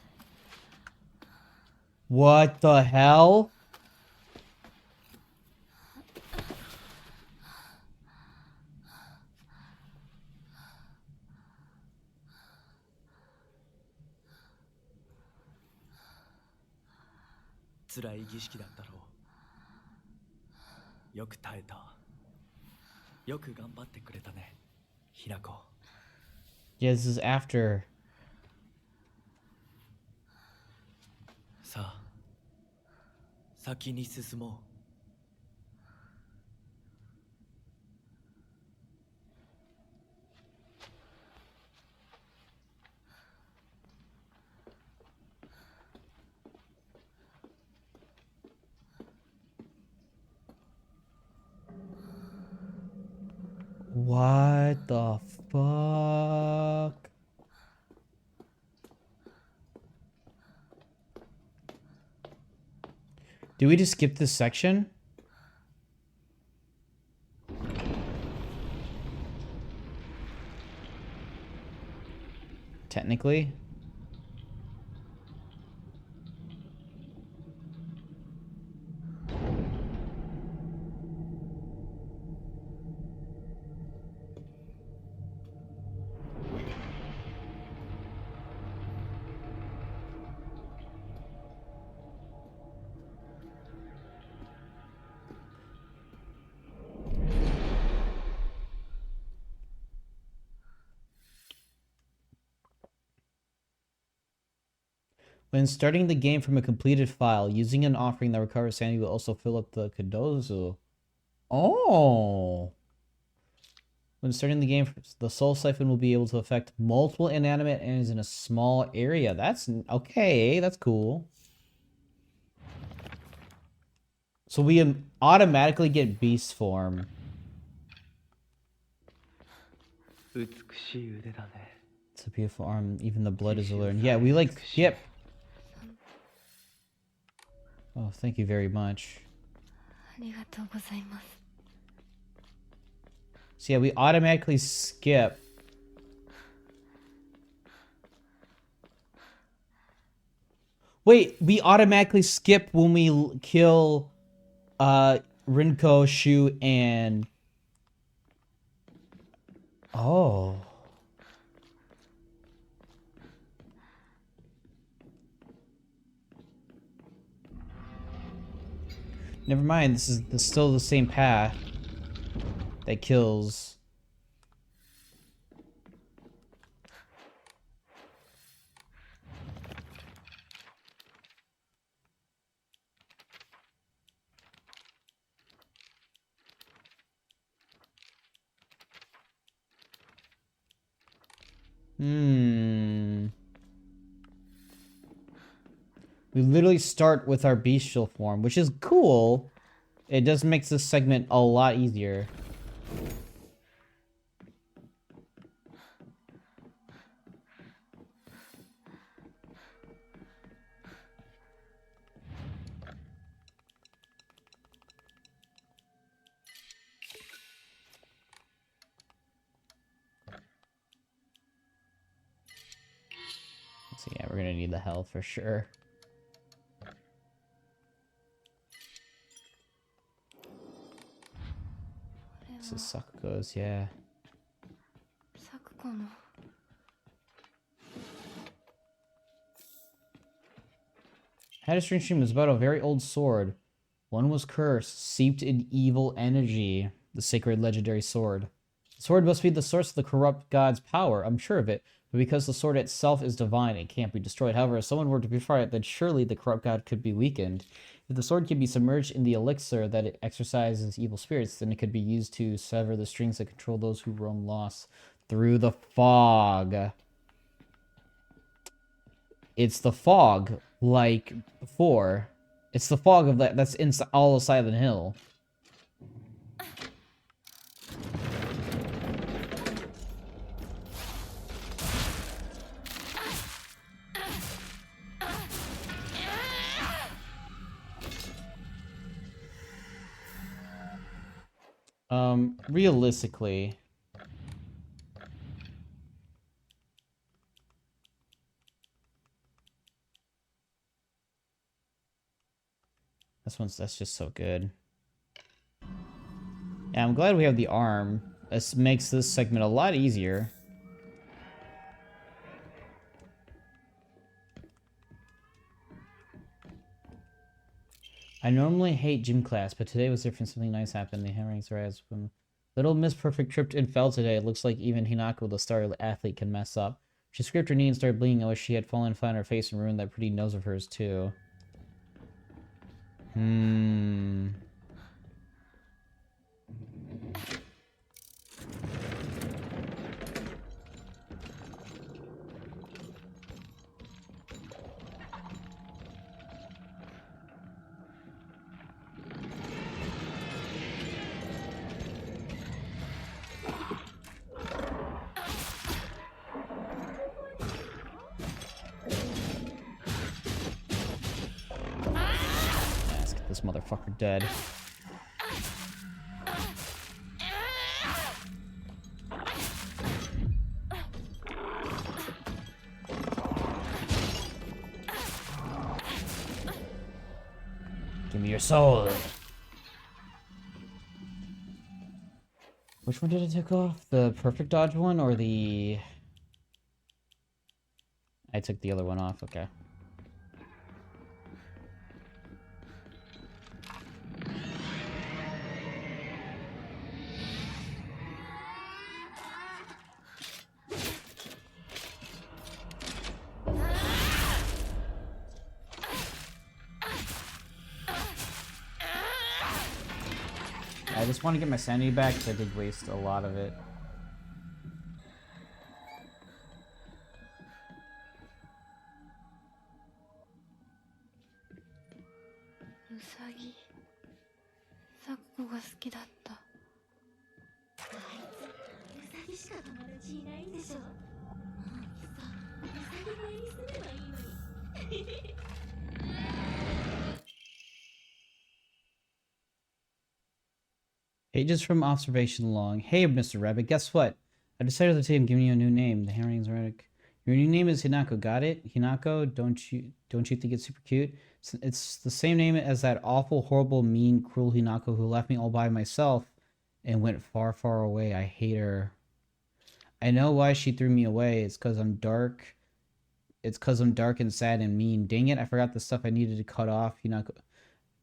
What the hell?「辛い儀式だったろう。よく耐えた。よく頑張ってくれたね、ひなこ。 Yeah, this is after. さあ、先に進もう。 What the fuck? Did we just skip this section? Technically. When starting the game from a completed file, using an offering that recovers sanity will also fill up the Kadozu. Oh! When starting the game, the soul siphon will be able to affect multiple inanimate entities in a small area. That's okay. That's cool. So we automatically get beast form. 美しい腕だね。 It's a beautiful arm. Even the blood is alluring. Yeah, we like skip. Oh, thank you very much. ありがとうございます。 So yeah, we automatically skip. Wait, we automatically skip when we kill Rinko, Shu, and... Oh. Never mind, this is still the same path that kills. We literally start with our bestial form, which is cool. It does make this segment a lot easier. So yeah, we're gonna need the health for sure. This is Sakugo's, yeah. Sakuko no. Had a strange dream. It was about a very old sword. One was cursed, seeped in evil energy. The sacred legendary sword. The sword must be the source of the corrupt god's power. I'm sure of it. But because the sword itself is divine, it can't be destroyed. However, if someone were to purify it, then surely the corrupt god could be weakened. If the sword can be submerged in the elixir that it exorcises evil spirits, then it could be used to sever the strings that control those who roam lost through the fog. It's the fog, like before. It's the fog of that's in all of Silent Hill. Realistically, that's just so good. Yeah, I'm glad we have the arm. This makes this segment a lot easier. I normally hate gym class, but today was different. Something nice happened. The hammerings rise when Little Miss Perfect tripped and fell today. It looks like even Hinako, the star athlete, can mess up. She scraped her knee and started bleeding. I wish she had fallen flat on her face and ruined that pretty nose of hers, too. Let's get this motherfucker dead. Give me your soul. Which one did I take off? The perfect dodge one or the... I took the other one off, okay. I just want to get my sanity back because I did waste a lot of it. Usagi. Sakuko が好きだった。あいつウサギしか友達いないんでしょ。さウサギ小屋に住めばいいのに。Pages from observation log. Hey, Mr. Rabbit, guess what? I decided that I'm giving you a new name. The Herring's Redick. Your new name is Hinako. Got it? Hinako? Don't you think it's super cute? It's the same name as that awful, horrible, mean, cruel Hinako who left me all by myself and went far, far away. I hate her. I know why she threw me away. It's because I'm dark. It's because I'm dark and sad and mean. Dang it! I forgot the stuff I needed to cut off Hinako.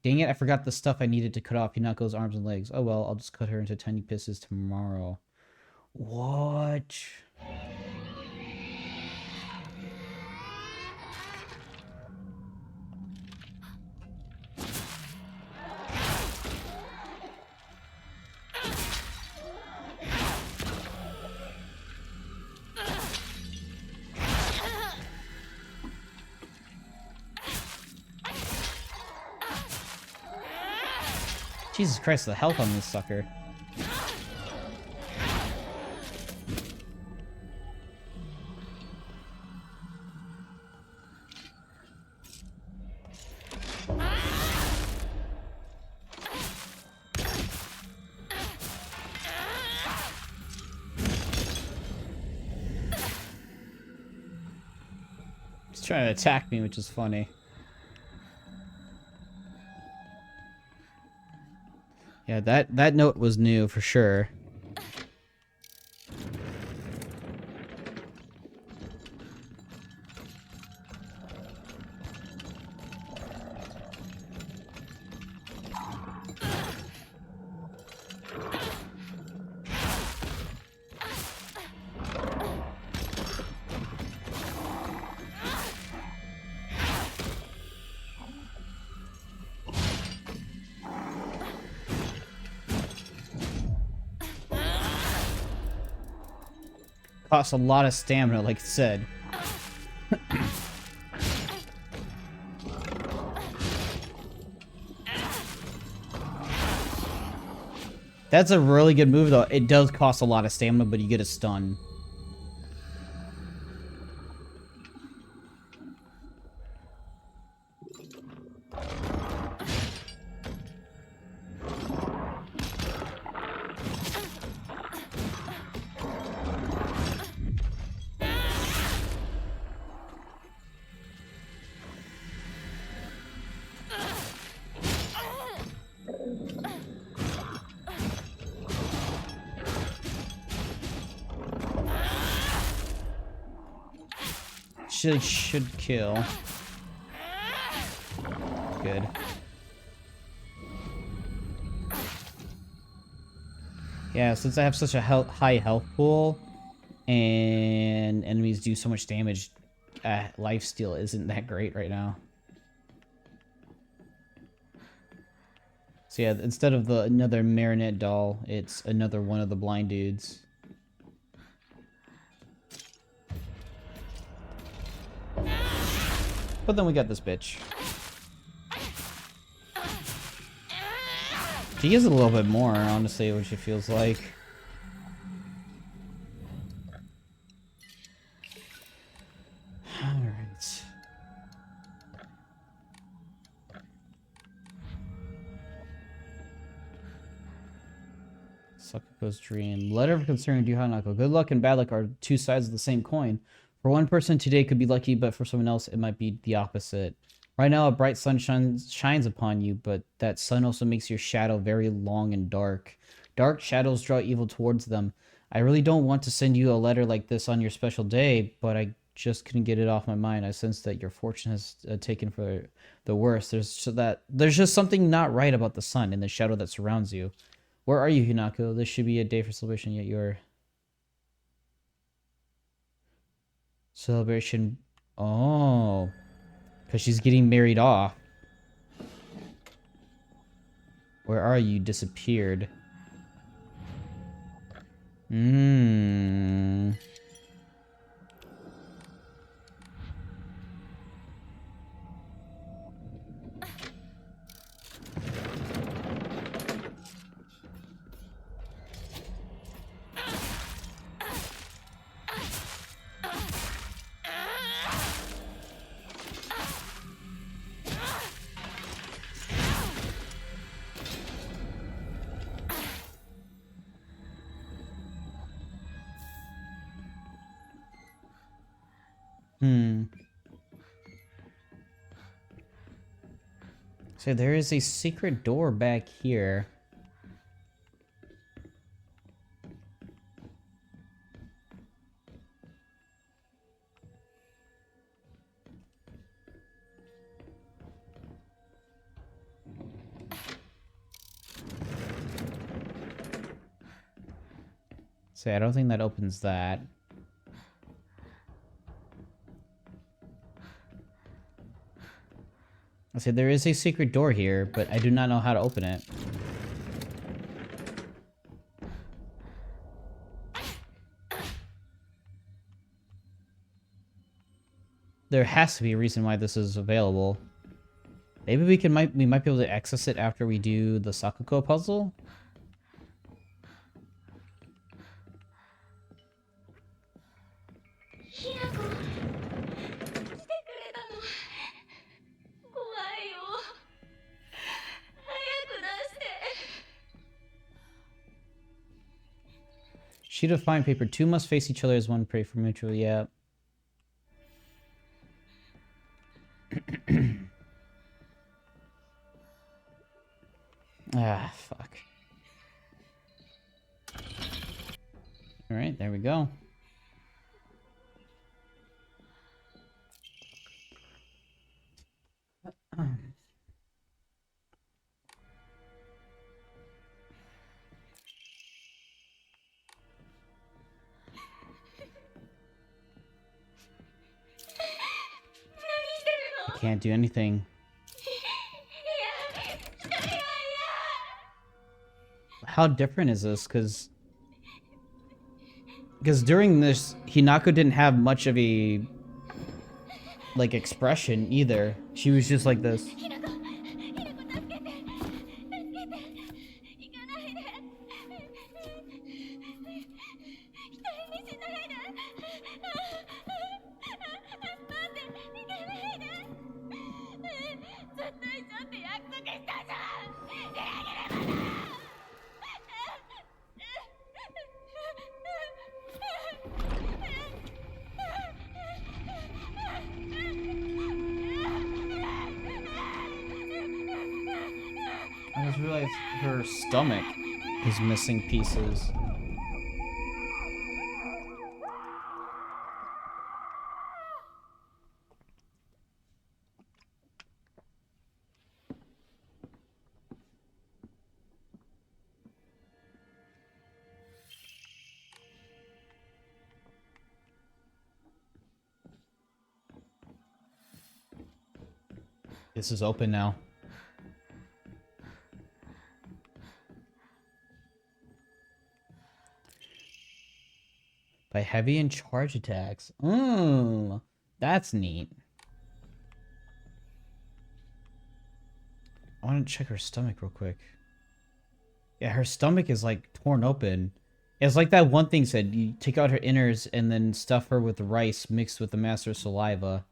Dang it, I forgot the stuff I needed to cut off Hinako's arms and legs. Oh well, I'll just cut her into tiny pieces tomorrow. What? Jesus Christ, the health on this sucker. He's trying to attack me, which is funny. Yeah, that note was new for sure. Costs a lot of stamina, like it said. That's a really good move, though. It does cost a lot of stamina, but you get a stun. Should kill. Good. Yeah, since I have such a high health pool, and enemies do so much damage, lifesteal isn't that great right now. So yeah, instead of another marionette doll, it's another one of the blind dudes. But then we got this bitch. She gives it a little bit more, honestly, what she feels like. Alright. Sakuko's dream. Letter of concern to Hinako. Good luck and bad luck are two sides of the same coin. For one person, today could be lucky, but for someone else, it might be the opposite. Right now, a bright sun shines upon you, but that sun also makes your shadow very long and dark. Dark shadows draw evil towards them. I really don't want to send you a letter like this on your special day, but I just couldn't get it off my mind. I sense that your fortune has taken for the worse. There's just something not right about the sun and the shadow that surrounds you. Where are you, Hinako? This should be a day for celebration, yet you're... Celebration. Oh. Because she's getting married off. Where are you? Disappeared. Mmm. So there is a secret door back here. So I don't think that opens that. I said there is a secret door here, but I do not know how to open it. There has to be a reason why this is available. Maybe we might be able to access it after we do the Sakuko puzzle. Hinako, 来てくれたの。怖いよ。早く出して。 Sheet of fine paper. Two must face each other as one. Pray for mutual. Yeah. Ah, fuck. All right, there we go. I can't do anything. How different is this? Because during this, Hinako didn't have much of a like expression either. She was just like this. ひなこ、ひなこ助けて、助けて、行かないで、一人にしないで、待って、行かないで、ずっと一緒って約束したじゃん、裏切り者。 I just realized her stomach is missing pieces. This is open now. By heavy and charge attacks. That's neat. I want to check her stomach real quick. Yeah, her stomach is like torn open. It's like that one thing said, you take out her innards and then stuff her with rice mixed with the master's saliva.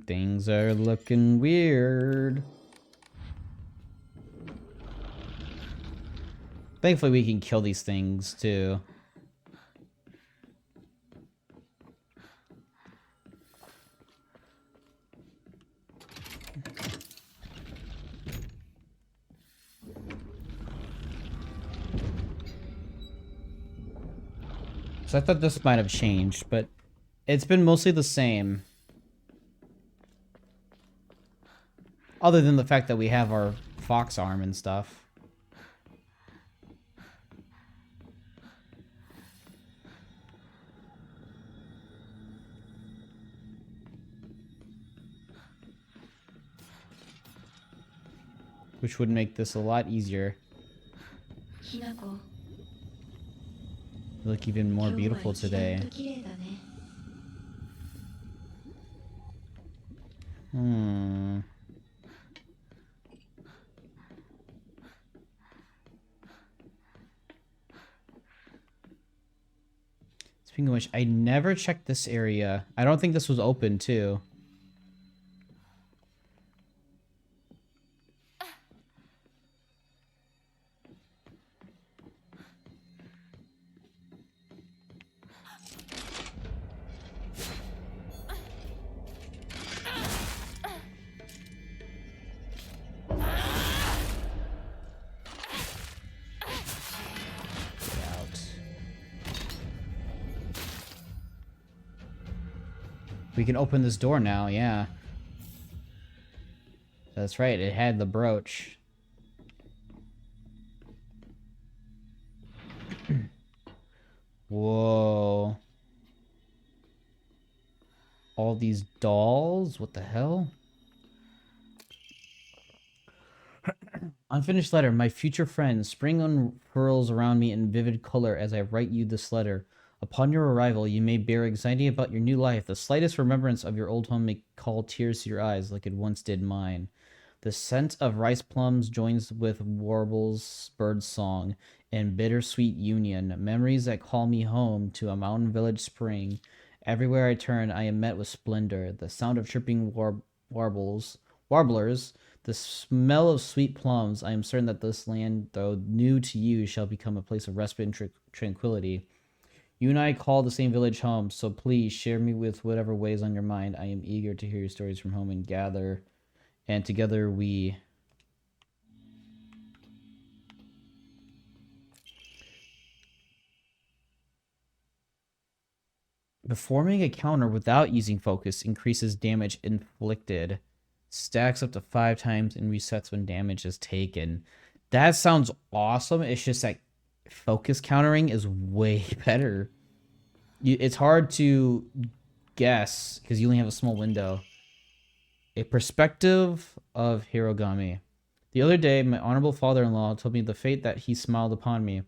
Things are looking weird. Thankfully we can kill these things too. So I thought this might have changed, but it's been mostly the same. Other than the fact that we have our fox arm and stuff. Which would make this a lot easier. Hinako, You look even more beautiful today. Speaking of which, I never checked this area. I don't think this was open too. We can open this door now, yeah. That's right, it had the brooch. Whoa. All these dolls. What the hell? Unfinished letter. My future friend, spring unfurls around me in vivid color as I write you this letter. Upon your arrival, you may bear anxiety about your new life. The slightest remembrance of your old home may call tears to your eyes like it once did mine. The scent of rice plums joins with warbles, bird song, and bittersweet union, memories that call me home to a mountain village spring. Everywhere I turn, I am met with splendor, the sound of chirping warblers, the smell of sweet plums. I am certain that this land, though new to you, shall become a place of respite and tranquility. You and I call the same village home, so please share me with whatever weighs on your mind. I am eager to hear your stories from home and together we... Performing a counter without using focus increases damage inflicted. Stacks up to 5 times and resets when damage is taken. That sounds awesome. It's just like focus countering is way better. It's hard to guess because you only have a small window. A perspective of Hirogami. The other day, my honorable father-in-law told me the fate that he smiled upon me,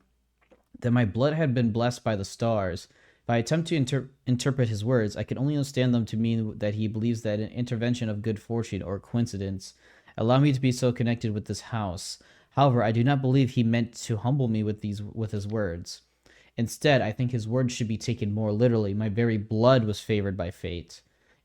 that my blood had been blessed by the stars. If I attempt to interpret his words, I can only understand them to mean that he believes that an intervention of good fortune or coincidence allowed me to be so connected with this house. However, I do not believe he meant to humble me with his words. Instead, I think his words should be taken more literally. My very blood was favored by fate.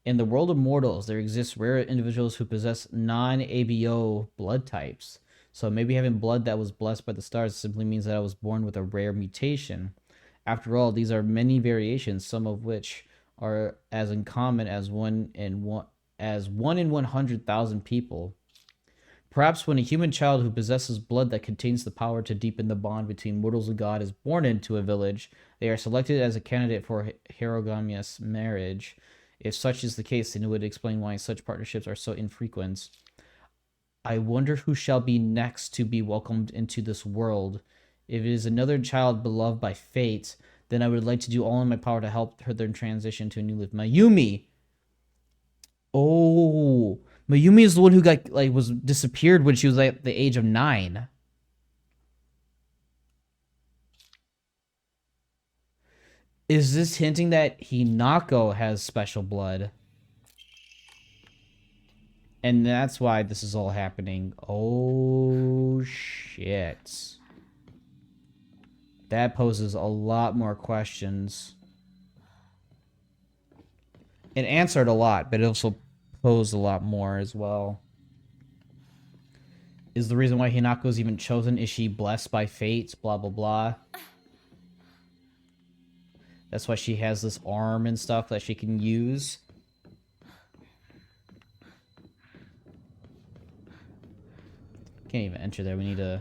In the world of mortals, there exist rare individuals who possess non-ABO blood types. So maybe having blood that was blessed by the stars simply means that I was born with a rare mutation. After all, these are many variations, some of which are as uncommon as one in 100,000 people. Perhaps when a human child who possesses blood that contains the power to deepen the bond between mortals and God is born into a village, they are selected as a candidate for Hirogami's marriage. If such is the case, then it would explain why such partnerships are so infrequent. I wonder who shall be next to be welcomed into this world. If it is another child beloved by fate, then I would like to do all in my power to help her their transition to a new life. Mayumi! Oh, Mayumi is the one who got was disappeared when she was at the age of 9. Is this hinting that Hinako has special blood? And that's why this is all happening. Oh, shit. That poses a lot more questions. It answered a lot, but it also posed a lot more as well. Is the reason why Hinako is even chosen? Is she blessed by fate? Blah, blah, blah. That's why she has this arm and stuff that she can use. Can't even enter there. We need to...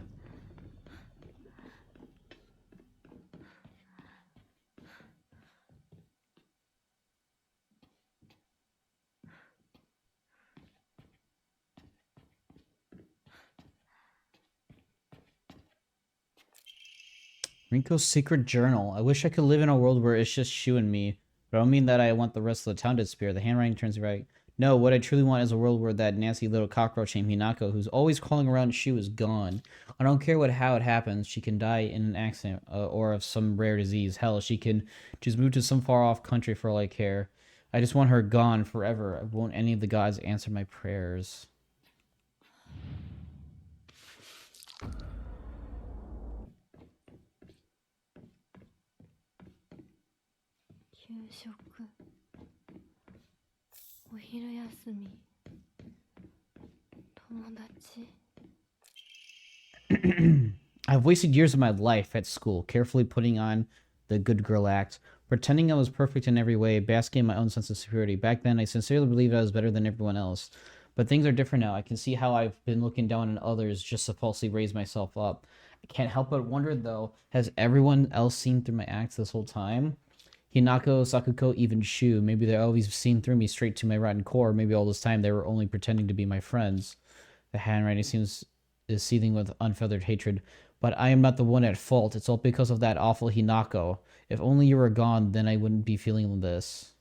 Rinko's secret journal. I wish I could live in a world where it's just Shu and me. But I don't mean that I want the rest of the town to disappear. The handwriting turns right. No, what I truly want is a world where that nasty little cockroach named Hinako, who's always crawling around Shu, is gone. I don't care how it happens. She can die in an accident or of some rare disease. Hell, she can just move to some far-off country for all I care. I just want her gone forever. Won't any of the gods answer my prayers? I've wasted years of my life at school, carefully putting on the good girl act, pretending I was perfect in every way, basking in my own sense of superiority. Back then, I sincerely believed I was better than everyone else. But things are different now. I can see how I've been looking down on others just to falsely raise myself up. I can't help but wonder, though, has everyone else seen through my acts this whole time? Hinako, Sakuko, even Shu. Maybe they always seen through me straight to my rotten core. Maybe all this time they were only pretending to be my friends. The handwriting is seething with unfeathered hatred. But I am not the one at fault. It's all because of that awful Hinako. If only you were gone, then I wouldn't be feeling this.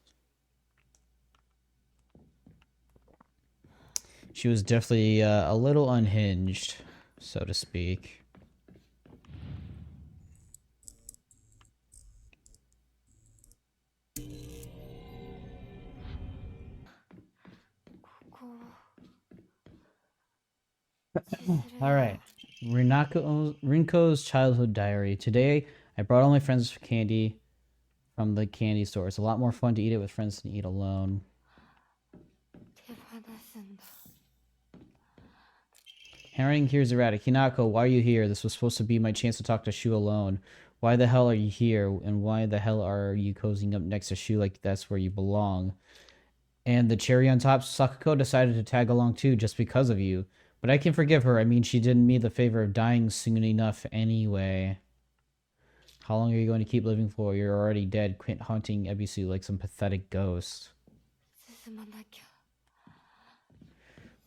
She was definitely a little unhinged, so to speak. All right. Rinko's childhood diary. Today, I brought all my friends candy from the candy store. It's a lot more fun to eat it with friends than eat alone. 手放すんだ。 Herring here's erratic. Hinako, why are you here? This was supposed to be my chance to talk to Shu alone. Why the hell are you here? And why the hell are you cozying up next to Shu like that's where you belong? And the cherry on top, Sakuko decided to tag along too just because of you. But I can forgive her. I mean, she did me the favor of dying soon enough anyway. How long are you going to keep living for? You're already dead. Quit haunting Ebisu like some pathetic ghost. 進まなきゃ。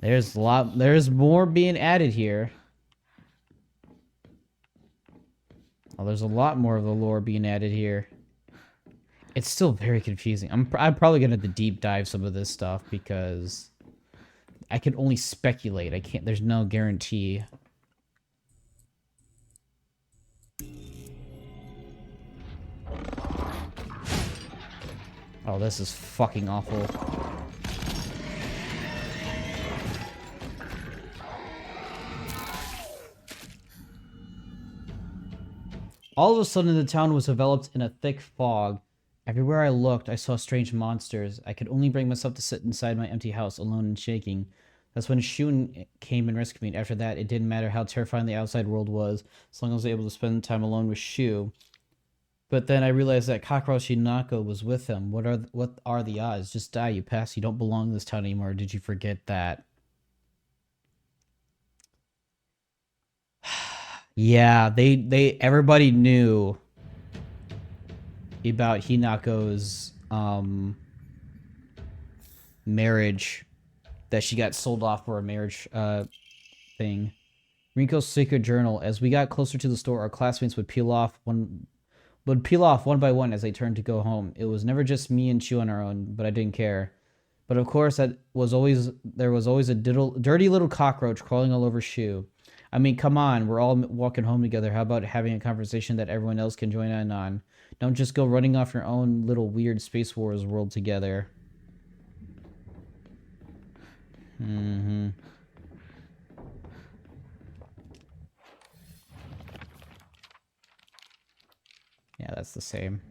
There's more being added here. Oh, there's a lot more of the lore being added here. It's still very confusing. I'm probably gonna have to deep dive some of this stuff because I can only speculate. I can't. There's no guarantee. Oh, this is fucking awful. All of a sudden, the town was enveloped in a thick fog. Everywhere I looked, I saw strange monsters. I could only bring myself to sit inside my empty house, alone and shaking. That's when Shun came and rescued me. After that, it didn't matter how terrifying the outside world was, as long as I was able to spend time alone with Shu. But then I realized that Cockroach Hinako was with him. What are the odds? Just die, you pass. You don't belong in this town anymore. Did you forget that? Yeah, everybody knew about Hinako's marriage, that she got sold off for a marriage thing. Rinko's secret journal. As we got closer to the store, our classmates would peel off one by one as they turned to go home. It was never just me and Chu on our own, but I didn't care. But of course, there was always a dirty little cockroach crawling all over Shu. I mean, come on, we're all walking home together. How about having a conversation that everyone else can join in on? Don't just go running off your own little weird Space Wars world together. Mm-hmm. Yeah, that's the same.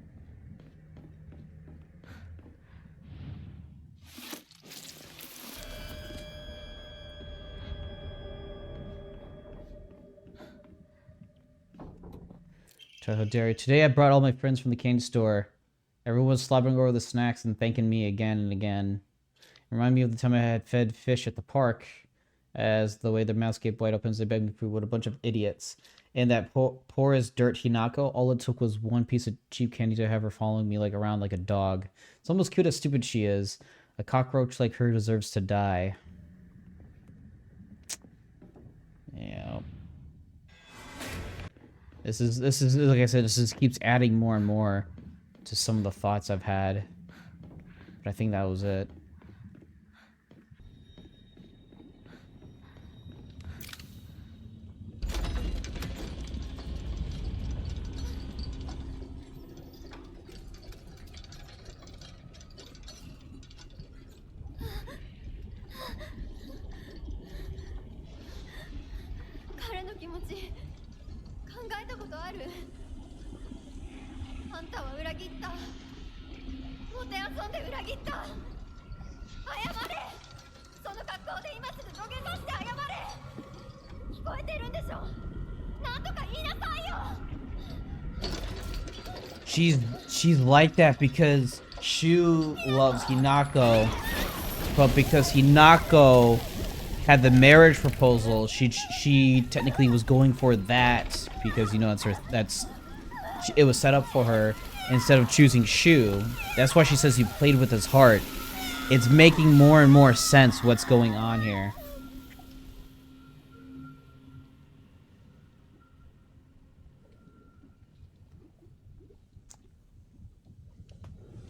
Childhood Dairy. Today I brought all my friends from the candy store. Everyone was slobbering over the snacks and thanking me again and again. Remind me of the time I had fed fish at the park. As the way the mouths gaped wide open as they begged me for food. What a bunch of idiots. And that poor as dirt Hinako, all it took was one piece of cheap candy to have her following me around like a dog. It's almost cute how stupid she is. A cockroach like her deserves to die. Yeah. This is like I said, this just keeps adding more and more to some of the thoughts I've had. But I think that was it. She's like that because Shu loves Hinako, but because Hinako had the marriage proposal, she technically was going for that because, you know, it was set up for her instead of choosing Shu. That's why she says he played with his heart. It's making more and more sense what's going on here.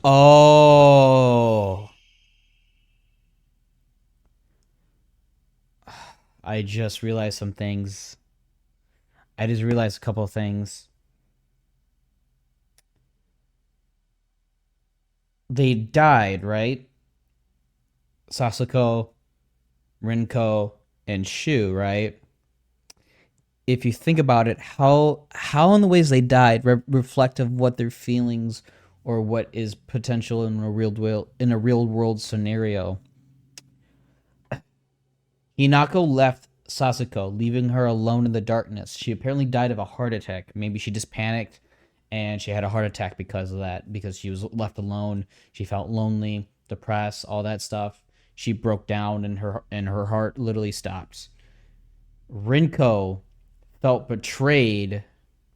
Oh. I just realized some things. I just realized a couple of things. They died, right? Sasuke, Rinko, and Shu, right? If you think about it, how in the ways they died reflect of what their feelings or what is potential in a real world scenario. Hinako left Sasuke, leaving her alone in the darkness. She apparently died of a heart attack. Maybe she just panicked and she had a heart attack because of that, because she was left alone. She felt lonely, depressed, all that stuff. She broke down and her heart literally stopped. Rinko felt betrayed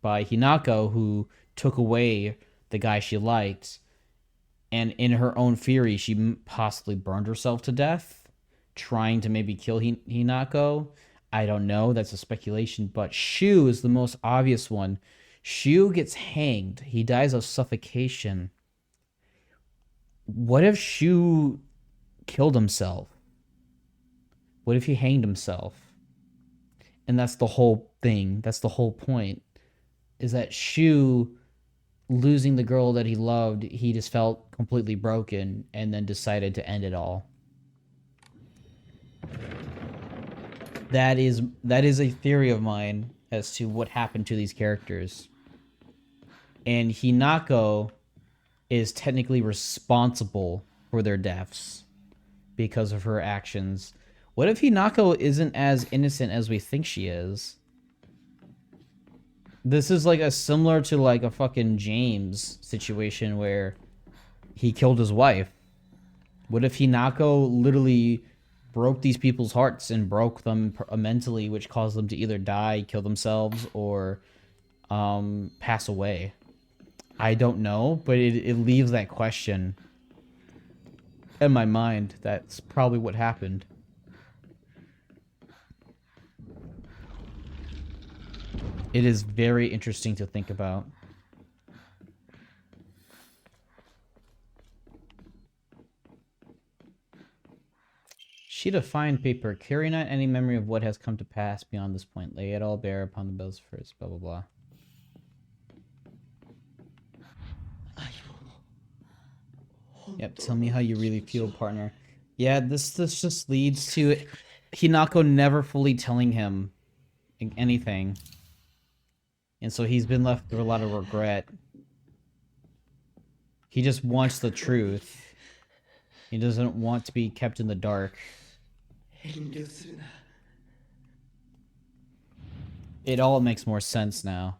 by Hinako, who took away the guy she liked, and in her own fury, she possibly burned herself to death, trying to maybe kill Hinako. I don't know. That's a speculation. But Shu is the most obvious one. Shu gets hanged. He dies of suffocation. What if Shu killed himself? What if he hanged himself? And that's the whole thing. That's the whole point. Is that Shu, losing the girl that he loved, he just felt completely broken and then decided to end it all. That is a theory of mine as to what happened to these characters. And Hinako is technically responsible for their deaths because of her actions. What if Hinako isn't as innocent as we think she is? This is like a similar to like a fucking James situation where he killed his wife. What if Hinako literally broke these people's hearts and broke them mentally, which caused them to either die, kill themselves, or pass away? I don't know, but it leaves that question in my mind. That's probably what happened. It is very interesting to think about. Sheet of fine paper. Carry not any memory of what has come to pass beyond this point. Lay it all bare upon the bills first. Blah, blah, blah. Yep, tell me how you really feel, partner. Yeah, this just leads to Hinako never fully telling him anything. And so he's been left with a lot of regret. He just wants the truth. He doesn't want to be kept in the dark. It all makes more sense now.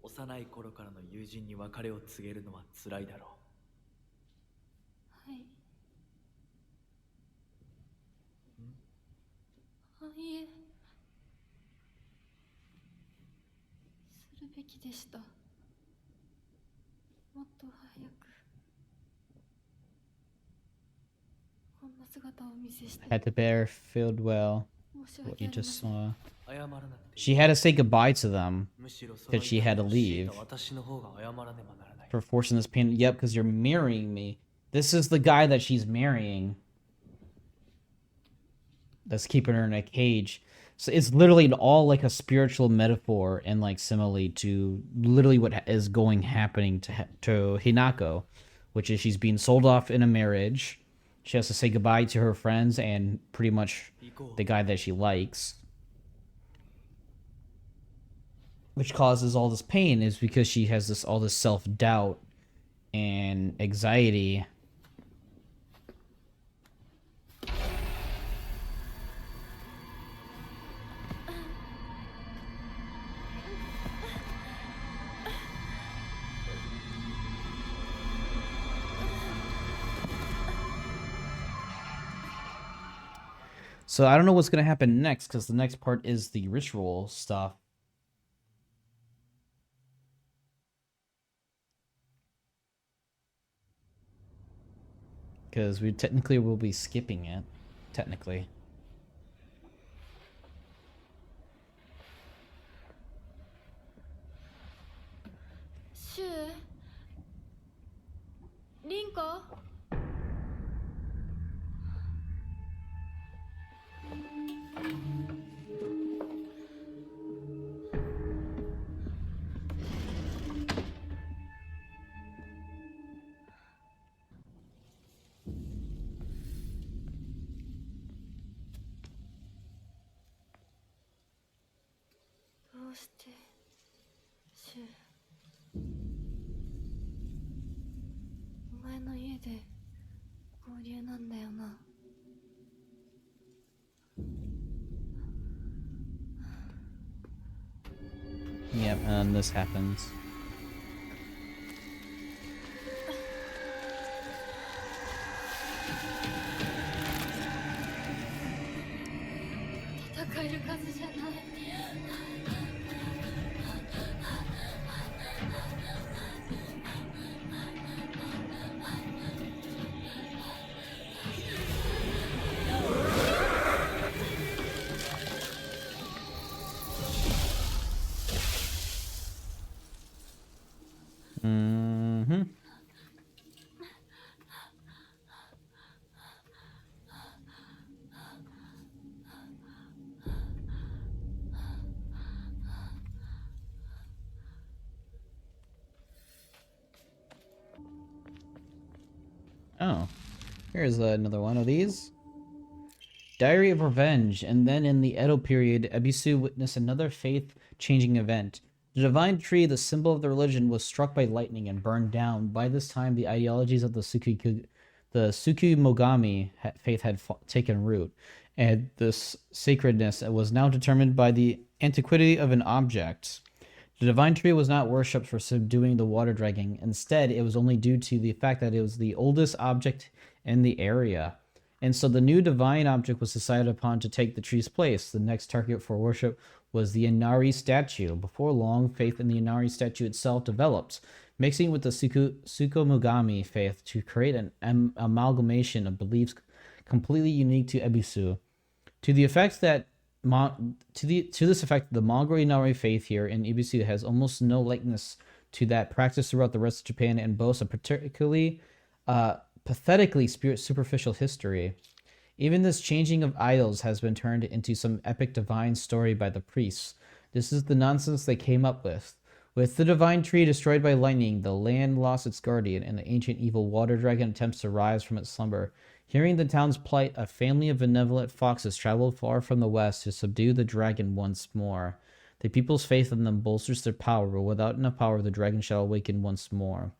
幼い頃からの友人に別れを告げるのは辛いだろはい。いえ。するべきでした。もっと早く。こんな姿をお見せして。Had to bear filled well. 申 what you just saw. 謝らなくていい。 She had to say goodbye to them むしろその because she had to 痛みを強い leave た私の方が謝らねばならない。 for forcing this pain. Yep, because you're marrying me. This is the guy that she's marrying. That's keeping her in a cage. So it's literally all like a spiritual metaphor and like simile to literally what is happening to Hinako, which is she's being sold off in a marriage. She has to say goodbye to her friends and pretty much the guy that she likes, which causes all this pain is because she has all this self-doubt and anxiety. So I don't know what's going to happen next, because the next part is the ritual stuff. Because we technically will be skipping it. Technically. Rinko? どうしてシュお前の家で合流なんだよな。 Yep, and this happens. 戦える数じゃない。 Mm-hmm. Oh, here's another one of these. Diary of Revenge, and then in the Edo period, Ebisu witnessed another faith-changing event. The divine tree, the symbol of the religion, was struck by lightning and burned down. By this time, the ideologies of the Tsukumogami faith had taken root, and this sacredness was now determined by the antiquity of an object. The divine tree was not worshipped for subduing the water dragon. Instead, it was only due to the fact that it was the oldest object in the area. And so the new divine object was decided upon to take the tree's place. The next target for worship was the Inari statue. Before long, faith in the Inari statue itself developed, mixing with the Tsukumogami faith to create an amalgamation of beliefs completely unique to Ebisu. To the effect that to this effect, the Mongol Inari faith here in Ebisu has almost no likeness to that practiced throughout the rest of Japan and boasts a particularly pathetically superficial history. Even this changing of idols has been turned into some epic divine story by the priests. This is the nonsense they came up with. With the divine tree destroyed by lightning, the land lost its guardian, and the ancient evil water dragon attempts to rise from its slumber. Hearing the town's plight, a family of benevolent foxes traveled far from the west to subdue the dragon once more. The people's faith in them bolsters their power, but without enough power, the dragon shall awaken once more.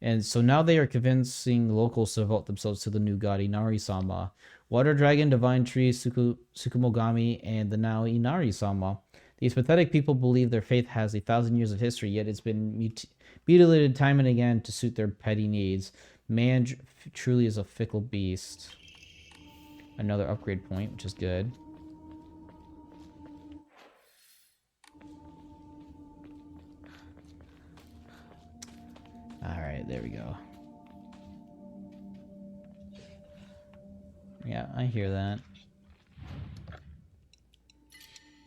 And so now they are convincing locals to devote themselves to the new god Inari-sama. Water Dragon, Divine Tree, Tsukumogami, and the now Inari-sama. These pathetic people believe their faith has 1,000 years of history, yet it's been mutilated time and again to suit their petty needs. Man truly is a fickle beast. Another upgrade point, which is good. Alright, there we go. Yeah, I hear that.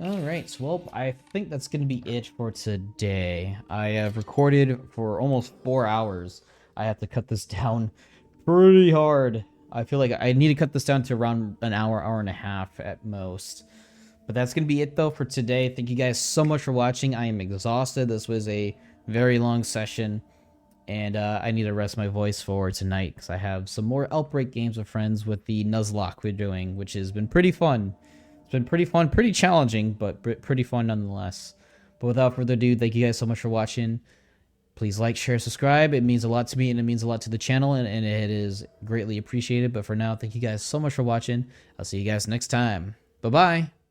Alright, so well, I think that's going to be it for today. I have recorded for almost 4 hours. I have to cut this down pretty hard. I feel like I need to cut this down to around an hour, hour and a half at most. But that's going to be it though for today. Thank you guys so much for watching. I am exhausted. This was a very long session. And I need to rest my voice for tonight because I have some more Outbreak games with friends with the Nuzlocke we're doing, which has been pretty fun. It's been pretty fun, pretty challenging, but pretty fun nonetheless. But without further ado, thank you guys so much for watching. Please like, share, subscribe. It means a lot to me and it means a lot to the channel and it is greatly appreciated. But for now, thank you guys so much for watching. I'll see you guys next time. Bye-bye.